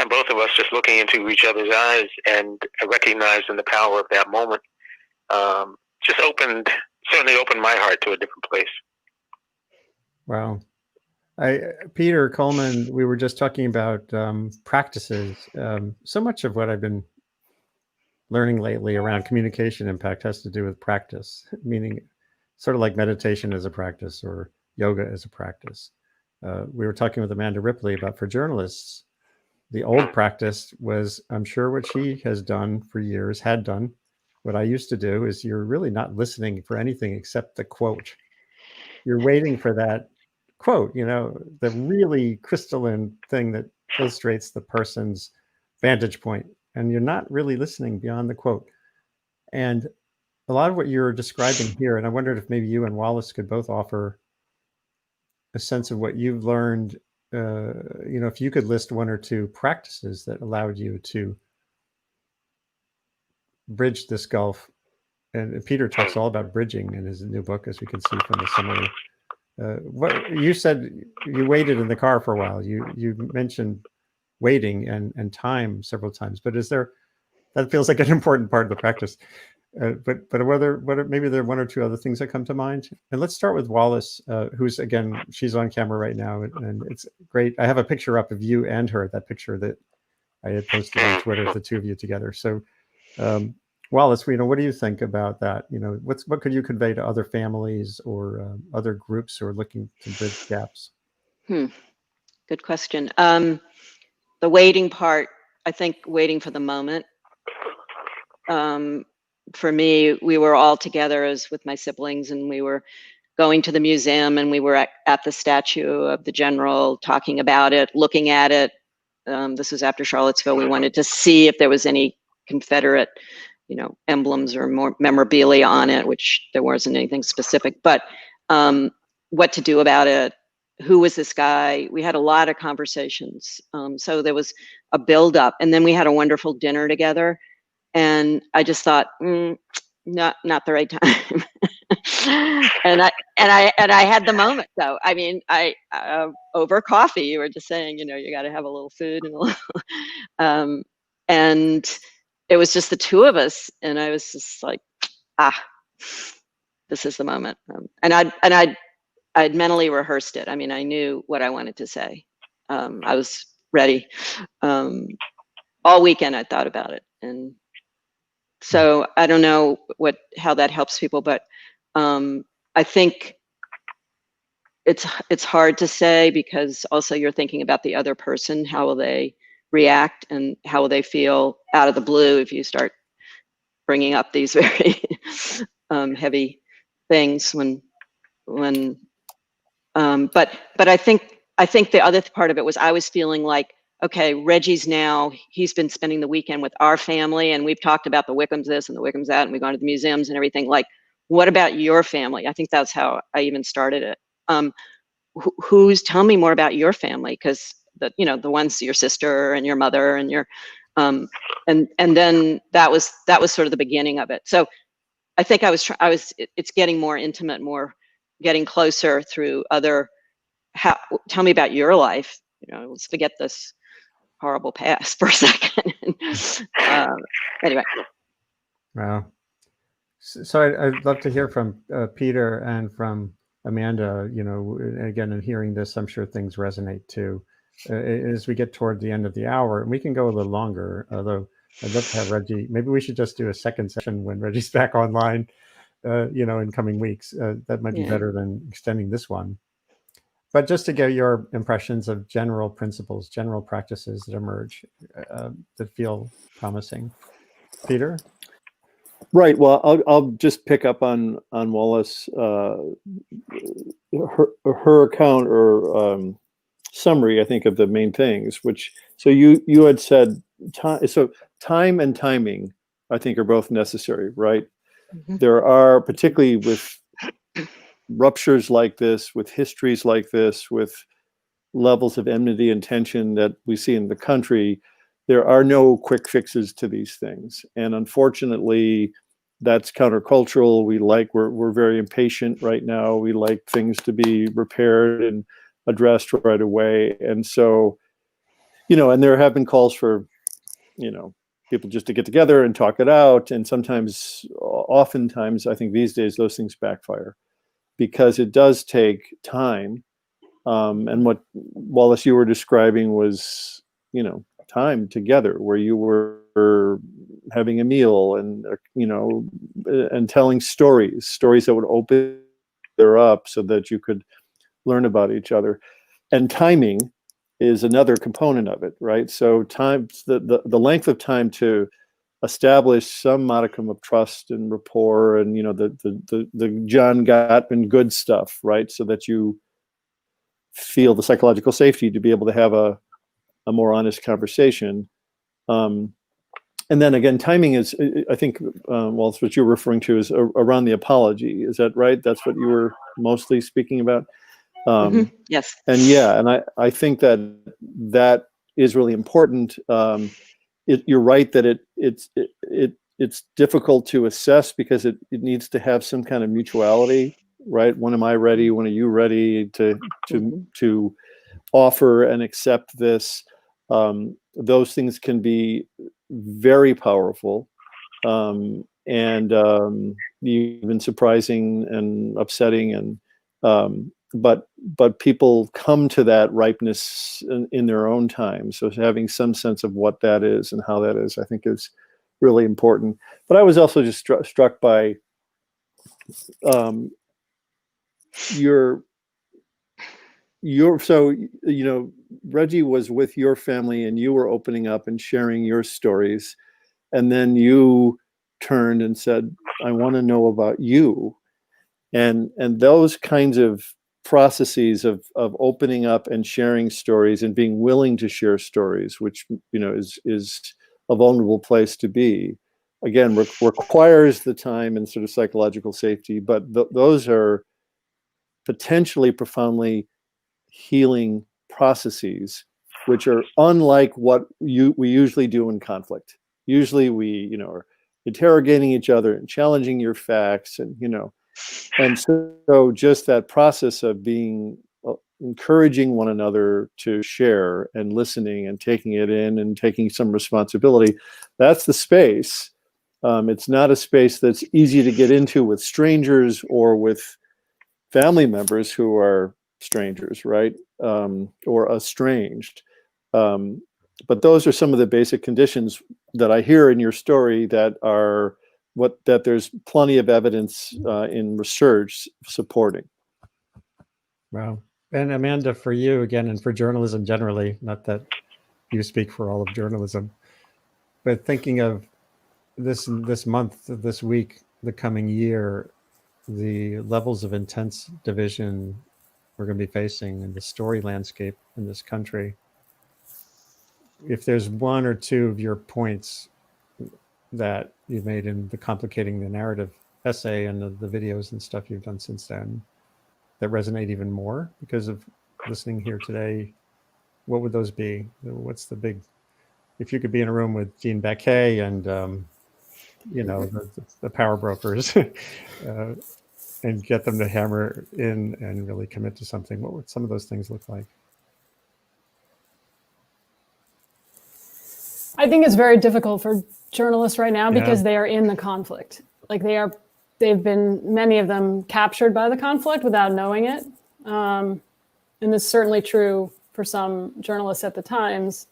both of us just looking into each other's eyes and recognizing the power of that moment certainly opened my heart to a different place. Wow. Peter Coleman, we were just talking about practices. So much of what I've been learning lately around communication impact has to do with practice, meaning sort of like meditation as a practice or yoga as a practice. We were talking with Amanda Ripley about, for journalists, the old practice was, I'm sure what she has done for years, had done, what I used to do is you're really not listening for anything except the quote. You're waiting for that quote, the really crystalline thing that illustrates the person's vantage point. And you're not really listening beyond the quote. And a lot of what you're describing here, and I wondered if maybe you and Wallis could both offer a sense of what you've learned, if you could list one or two practices that allowed you to bridge this gulf. And Peter talks all about bridging in his new book, as we can see from the summary. What you said, you waited in the car for a while. You mentioned waiting and time several times, but that feels like an important part of the practice. But maybe there are one or two other things that come to mind. And let's start with Wallis, who's, again, she's on camera right now, and it's great. I have a picture up of you and her, that picture that I had posted on Twitter, the two of you together. So Wallis, what do you think about that? What could you convey to other families or other groups who are looking to bridge gaps? Good question. The waiting part, I think waiting for the moment. For me, we were all together with my siblings, and we were going to the museum, and we were at the statue of the general, talking about it, looking at it. This was after Charlottesville. We wanted to see if there was any Confederate, emblems or more memorabilia on it, which there wasn't anything specific, but what to do about it. Who was this guy? We had a lot of conversations. So there was a buildup, and then we had a wonderful dinner together. And I just thought, not the right time. and I had the moment though. I mean, I over coffee, you were just saying, you got to have a little food and a little, and it was just the two of us, and I was just like, this is the moment. And I'd mentally rehearsed it. I mean, I knew what I wanted to say. I was ready. All weekend I thought about it, and so I don't know how that helps people, but I think it's hard to say, because also you're thinking about the other person. How will they react, and how will they feel out of the blue if you start bringing up these very heavy things but I think the other part of it was I was feeling like, okay, Reggie's he's been spending the weekend with our family, and we've talked about the Wickhams this and the Wickhams that, and we've gone to the museums and everything. Like, what about your family? I think that's how I even started it. Tell me more about your family, because the ones, your sister and your mother and your and then that was sort of the beginning of it. So I think it's getting more intimate, more getting closer through other. Tell me about your life. Let's forget this horrible past for a second. Anyway. Wow. So I'd love to hear from Peter and from Amanda. Again, in hearing this, I'm sure things resonate too. As we get toward the end of the hour, and we can go a little longer, although I'd love to have Reggie. Maybe we should just do a second session when Reggie's back online, in coming weeks. That might be better than extending this one. But just to get your impressions of general principles, general practices that emerge that feel promising. Peter? Right. Well, I'll just pick up on Wallis, her account or summary, I think, of the main things. So you had said time. So time and timing, I think, are both necessary, right? Mm-hmm. There are, particularly with ruptures like this, with histories like this, with levels of enmity and tension that we see in the country, there are no quick fixes to these things. And unfortunately, that's countercultural. We're very impatient right now. We like things to be repaired and addressed right away. And so, and there have been calls for, people just to get together and talk it out. And oftentimes, I think these days, those things backfire because it does take time. And what, Wallis, you were describing was, time together where you were having a meal and, and telling stories that would open her up so that you could learn about each other. And timing is another component of it, right? So time, the length of time to establish some modicum of trust and rapport and, the John Gottman good stuff, right? So that you feel the psychological safety to be able to have a more honest conversation. And then again, timing is, I think, Wallis, what you're referring to is around the apology. Is that right? That's what you were mostly speaking about? Yes. And and I think that is really important. You're right that it's difficult to assess because it needs to have some kind of mutuality, right? When am I ready? When are you ready to offer and accept this? Those things can be very powerful and even surprising and upsetting, and but people come to that ripeness in their own time. So having some sense of what that is and how that is, I think, is really important. But I was also just struck by your so Reggie was with your family and you were opening up and sharing your stories, and then you turned and said, I want to know about you. And those kinds of processes of opening up and sharing stories and being willing to share stories, which is a vulnerable place to be, again, requires the time and sort of psychological safety, but those are potentially profoundly healing processes, which are unlike what we usually do in conflict. Usually we are interrogating each other and challenging your facts, and and so just that process of being encouraging one another to share and listening and taking it in and taking some responsibility, that's the space. It's not a space that's easy to get into with strangers or with family members who are strangers, right? Or estranged. But those are some of the basic conditions that I hear in your story that there's plenty of evidence in research supporting. Wow. And Amanda, for you again, and for journalism generally, not that you speak for all of journalism, but thinking of this month, this week, the coming year, the levels of intense division we're going to be facing in the story landscape in this country. If there's one or two of your points that you made in the complicating the narrative essay and the videos and stuff you've done since then that resonate even more because of listening here today? What would those be? What's the big, if you could be in a room with Jean Baquet and, the power brokers and get them to hammer in and really commit to something, what would some of those things look like? I think it's very difficult for journalists right now because they are in the conflict. Like they've been, many of them, captured by the conflict without knowing it. And this is certainly true for some journalists at the Times.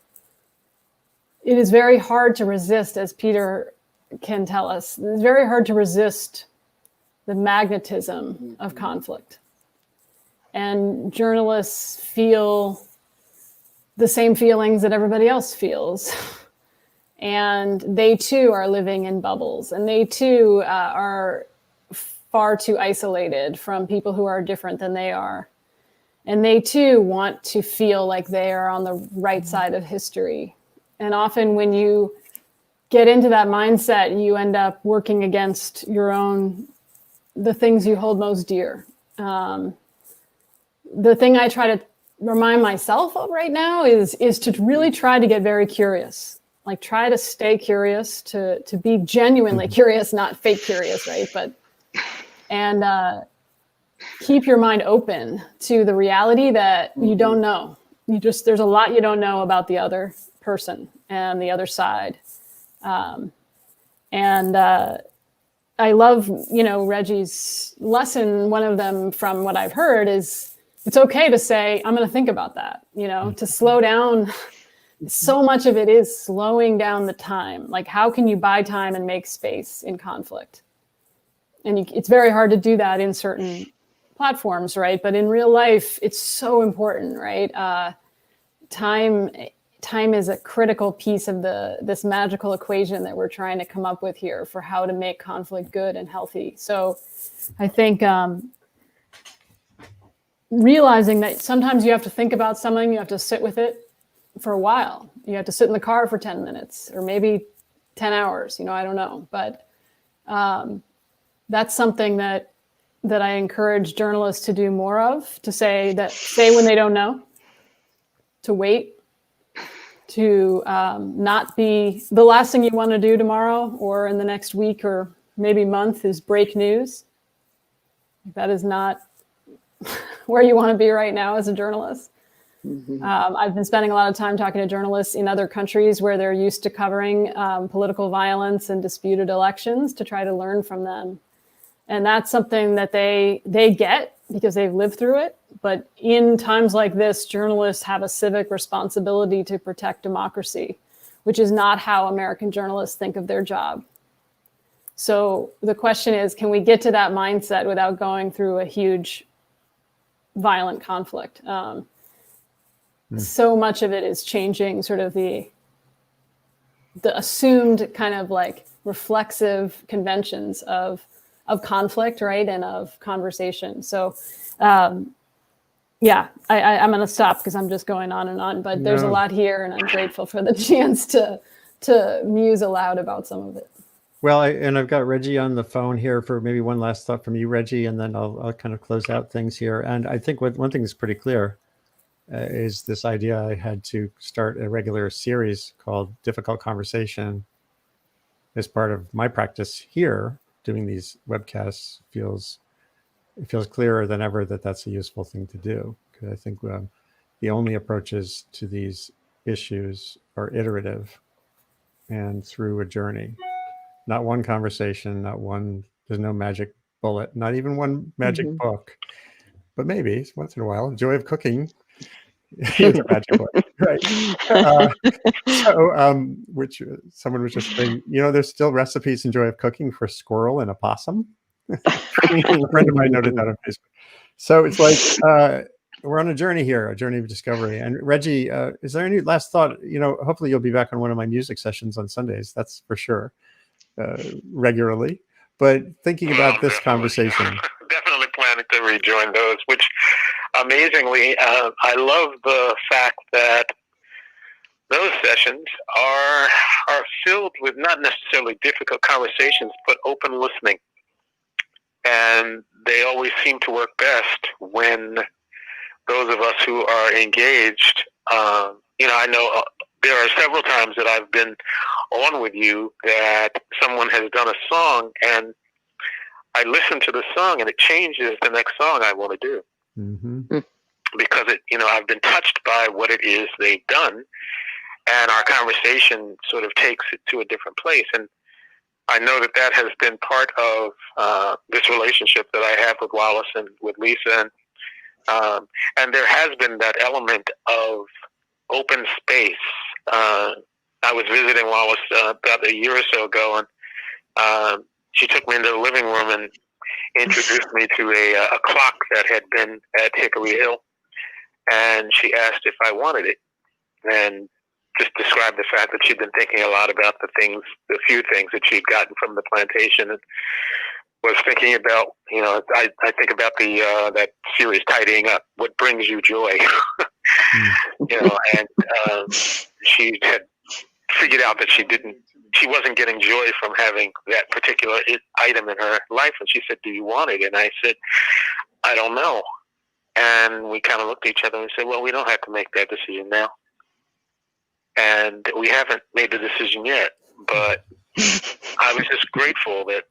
It is very hard to resist, as Peter can tell us, it's very hard to resist the magnetism of conflict. And journalists feel the same feelings that everybody else feels. And they too are living in bubbles, and they too are far too isolated from people who are different than they are. And they too want to feel like they are on the right side of history. And often when you get into that mindset, you end up working against the things you hold most dear. The thing I try to remind myself of right now is to really try to get very curious. Like try to stay curious, to be genuinely curious, not fake curious, right? And keep your mind open to the reality that you don't know. There's a lot you don't know about the other person and the other side. I love, Reggie's lesson. One of them from what I've heard is it's okay to say, I'm going to think about that, to slow down. So much of it is slowing down the time. Like, how can you buy time and make space in conflict? And it's very hard to do that in certain platforms, right? But in real life, it's so important, right? Time is a critical piece of this magical equation that we're trying to come up with here for how to make conflict good and healthy. So I think realizing that sometimes you have to think about something, you have to sit with it for a while. You have to sit in the car for 10 minutes or maybe 10 hours, I don't know. But that's something that I encourage journalists to do more of, to say when they don't know, to wait, to not be the last thing you want to do tomorrow or in the next week or maybe month is break news. That is not where you want to be right now as a journalist. Mm-hmm. I've been spending a lot of time talking to journalists in other countries where they're used to covering political violence and disputed elections to try to learn from them. And that's something that they get because they've lived through it. But in times like this, journalists have a civic responsibility to protect democracy, which is not how American journalists think of their job. So the question is, can we get to that mindset without going through a huge violent conflict? So much of it is changing sort of the assumed kind of like reflexive conventions of conflict, right? And of conversation. So, I'm going to stop because I'm just going on and on, but there's a lot here and I'm grateful for the chance to muse aloud about some of it. Well, I've got Reggie on the phone here for maybe one last thought from you, Reggie, and then I'll kind of close out things here. And I think one thing is pretty clear is this idea I had to start a regular series called Difficult Conversation as part of my practice here. Doing these webcasts feels clearer than ever that that's a useful thing to do. Because I think the only approaches to these issues are iterative and through a journey. Not one conversation, there's no magic bullet, not even one magic book, but maybe once in a while, Joy of Cooking is a magic book, right? Which someone was just saying, there's still recipes in Joy of Cooking for squirrel and a possum. A friend of mine noted that on Facebook. So it's like, we're on a journey here, a journey of discovery. And Reggie, is there any last thought? Hopefully you'll be back on one of my music sessions on Sundays, that's for sure. Regularly, but thinking about this conversation. Definitely planning to rejoin those, which amazingly, I love the fact that those sessions are filled with not necessarily difficult conversations, but open listening. And they always seem to work best when those of us who are engaged, I know there are several times that I've been on with you that someone has done a song and I listen to the song and it changes the next song I want to do. Mm-hmm. Because I've been touched by what it is they've done, and our conversation sort of takes it to a different place. And I know that has been part of this relationship that I have with Wallis and with Lisa. And there has been that element of open space. I was visiting Wallis about a year or so ago, and she took me into the living room and introduced me to a clock that had been at Hickory Hill. And she asked if I wanted it, and just described the fact that she'd been thinking a lot about the few things that she'd gotten from the plantation, and was thinking about, I think about that series Tidying Up, what brings you joy, and she had figured out that she wasn't getting joy from having that particular item in her life, and she said, "Do you want it?" And I said, "I don't know." And we kind of looked at each other and said, "Well, we don't have to make that decision now." And we haven't made the decision yet, but I was just grateful that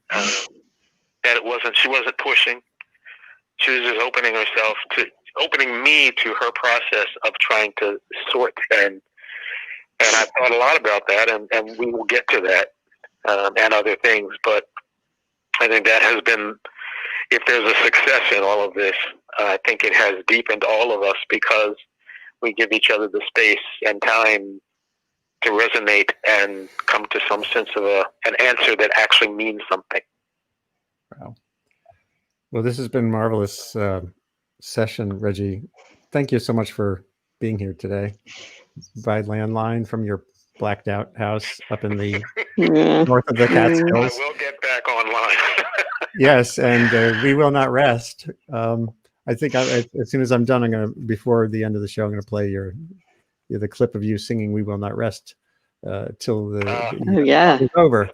she wasn't pushing. She was just opening me to her process of trying to sort. And I thought a lot about that, and we will get to that and other things. But I think that has been, if there's a success in all of this, I think it has deepened all of us because we give each other the space and time to resonate and come to some sense of an answer that actually means something. Wow. Well, this has been a marvelous session, Reggie. Thank you so much for being here today by landline from your blacked out house up in the north of the Catskills. I will get back online. Yes, and we will not rest. I think as soon as I'm done, before the end of the show, I'm going to play the clip of you singing "We Will Not Rest" till the is over,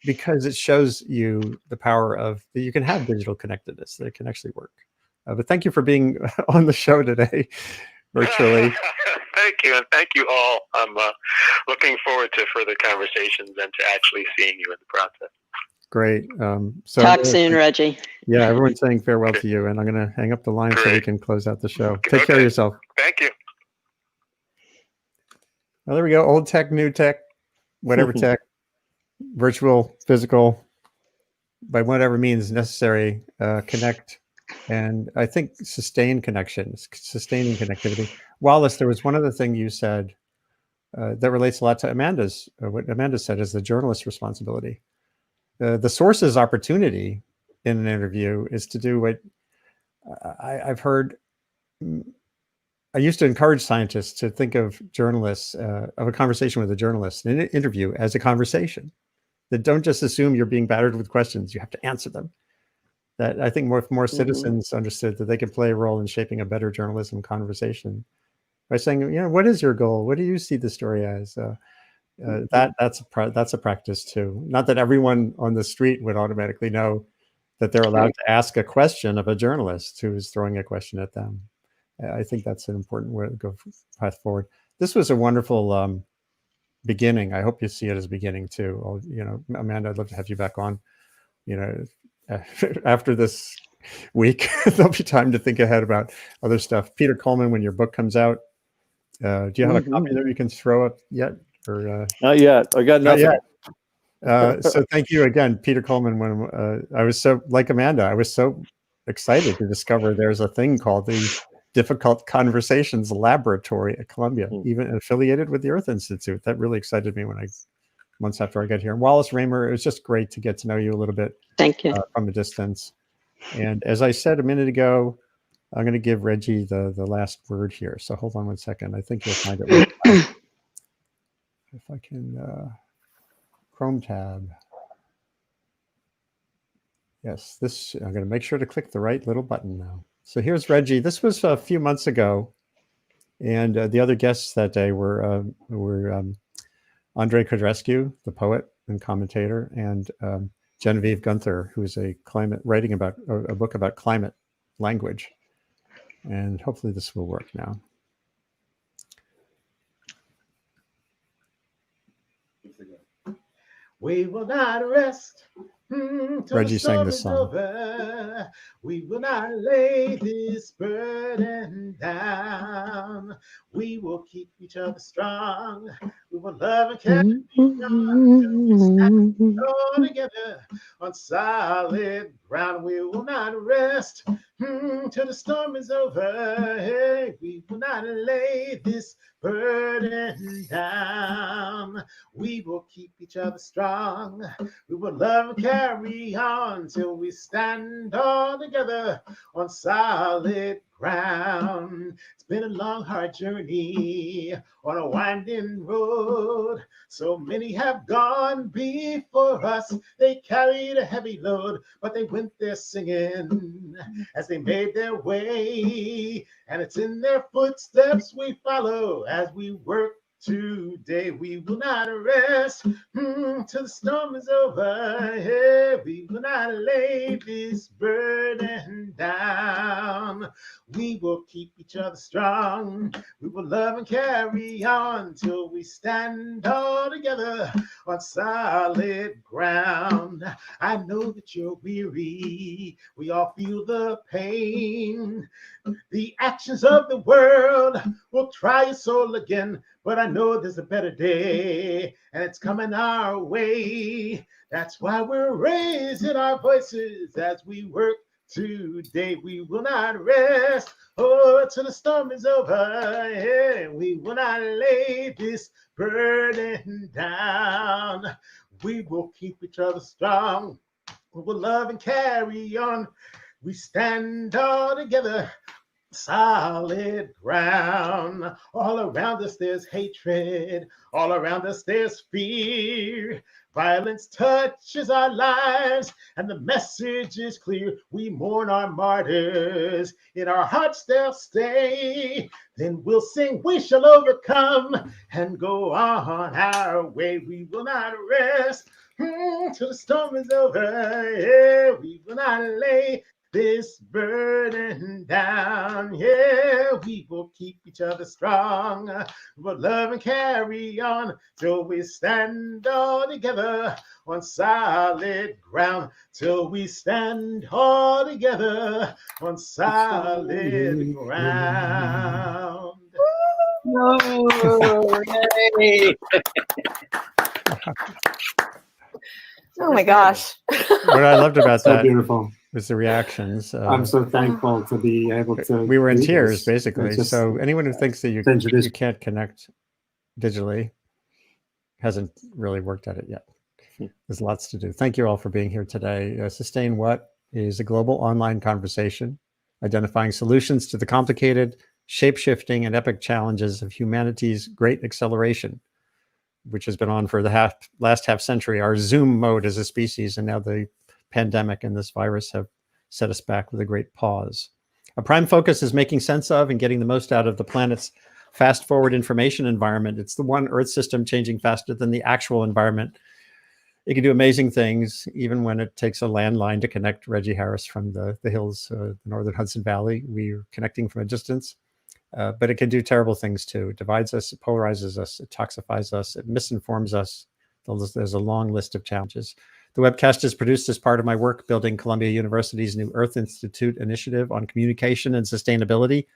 because it shows you the power of that you can have digital connectedness, that it can actually work. But thank you for being on the show today, virtually. Thank you, and thank you all. I'm looking forward to further conversations and to actually seeing you in the process. Great. So talk soon, Reggie. Yeah, everyone's saying farewell to you, and I'm going to hang up the line so we can close out the show. Take care of yourself. Thank you. Well, there we go. Old tech, new tech, whatever tech, virtual, physical, by whatever means necessary, connect. And I think sustain connections, sustaining connectivity. Wallis, there was one other thing you said that relates a lot to what Amanda said is the journalist's responsibility. The source's opportunity in an interview is to do what I've heard. I used to encourage scientists to think of journalists, of a conversation with a journalist, an interview as a conversation. That don't just assume you're being battered with questions. You have to answer them. That I think more citizens understood that they could play a role in shaping a better journalism conversation by saying, what is your goal? What do you see the story as? That's a practice too. Not that everyone on the street would automatically know that they're allowed to ask a question of a journalist who is throwing a question at them. I think that's an important way to go path forward. This was a wonderful beginning. I hope you see it as a beginning too. Amanda, I'd love to have you back on. After this week, there'll be time to think ahead about other stuff. Peter Coleman, when your book comes out, do you have a copy that you can throw up yet? Or not yet. I got nothing. So thank you again, Peter Coleman. When I was so like Amanda, I was so excited to discover there's a thing called the Difficult Conversations Laboratory at Columbia, even affiliated with the Earth Institute. That really excited me months after I got here. Wallis, Raemer, it was just great to get to know you a little bit. Thank you. From a distance. And as I said a minute ago, I'm going to give Reggie the last word here. So hold on one second. I think you'll find it. If I can, Chrome tab. Yes, I'm going to make sure to click the right little button now. So here's Reggie. This was a few months ago. And the other guests that day were Andrei Codrescu, the poet and commentator, and Genevieve Gunther, who's writing about a book about climate language. And hopefully this will work now. We will not rest till Reggie the sang storm this is song. over. We will not lay this burden down. We will keep each other strong. We will love and carry on till we stand all together on solid ground. We will not rest till the storm is over. Hey, we will not lay this burden down. We will keep each other strong. We will love and carry on till we stand all together on solid ground. It's been a long, hard journey on a winding road. So many have gone before us. They carried a heavy load, but they went there singing as they made their way. And it's in their footsteps we follow as we work today. We will not rest till the storm is over. Hey, we will not lay this burden down. We will keep each other strong. We will love and carry on till we stand all together on solid ground. I know that you're weary. We all feel the pain. The actions of the world will try your soul again, but I know there's a better day, and it's coming our way. That's why we're raising our voices as we work today. We will not rest, till the storm is over. Yeah, we will not lay this burden down. We will keep each other strong. We will love and carry on. We stand all together, solid ground. All around us there's hatred. All around us there's fear. Violence touches our lives, and the message is clear. We mourn our martyrs. In our hearts they'll stay. Then we'll sing, we shall overcome, and go on our way. We will not rest till the storm is over. Yeah, we will not lay this burden down. Yeah, we will keep each other strong. We'll love and carry on till we stand all together on solid ground. Till we stand all together on solid ground. Oh, yay. Oh my gosh. What I loved about So that beautiful. was the reactions. I'm so thankful to be able to. We were in do tears, this. basically. It's just- So anyone who thinks that you can't connect digitally hasn't really worked at it yet. There's lots to do. Thank you all for being here today. Sustain What is a global online conversation identifying solutions to the complicated, shape-shifting, and epic challenges of humanity's great acceleration, which has been on for the last half century. Our Zoom mode as a species, and now the pandemic and this virus have set us back with a great pause. A prime focus is making sense of and getting the most out of the planet's fast-forward information environment. It's the one Earth system changing faster than the actual environment. It can do amazing things, even when it takes a landline to connect Reggie Harris from the hills, the northern Hudson Valley. We're connecting from a distance. But it can do terrible things too. It divides us, it polarizes us, it toxifies us, it misinforms us. There's a long list of challenges. The webcast is produced as part of my work building Columbia University's New Earth Institute initiative on communication and sustainability.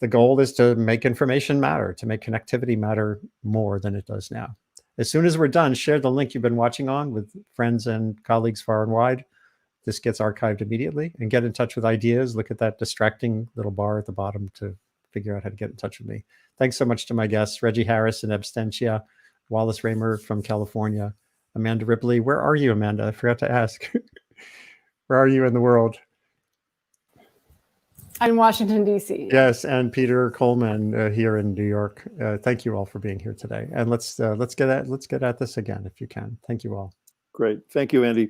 The goal is to make information matter, to make connectivity matter more than it does now. As soon as we're done, share the link you've been watching on with friends and colleagues far and wide. This gets archived immediately. And get in touch with ideas. Look at that distracting little bar at the bottom to figure out how to get in touch with me. Thanks so much to my guests, Reggie Harris in absentia, Wallis Raemer from California, Amanda Ripley. Where are you, Amanda? I forgot to ask. Where are you in the world? I'm in Washington, D.C. Yes, and Peter Coleman here in New York. Thank you all for being here today. And let's get at this again if you can. Thank you all. Great. Thank you, Andy.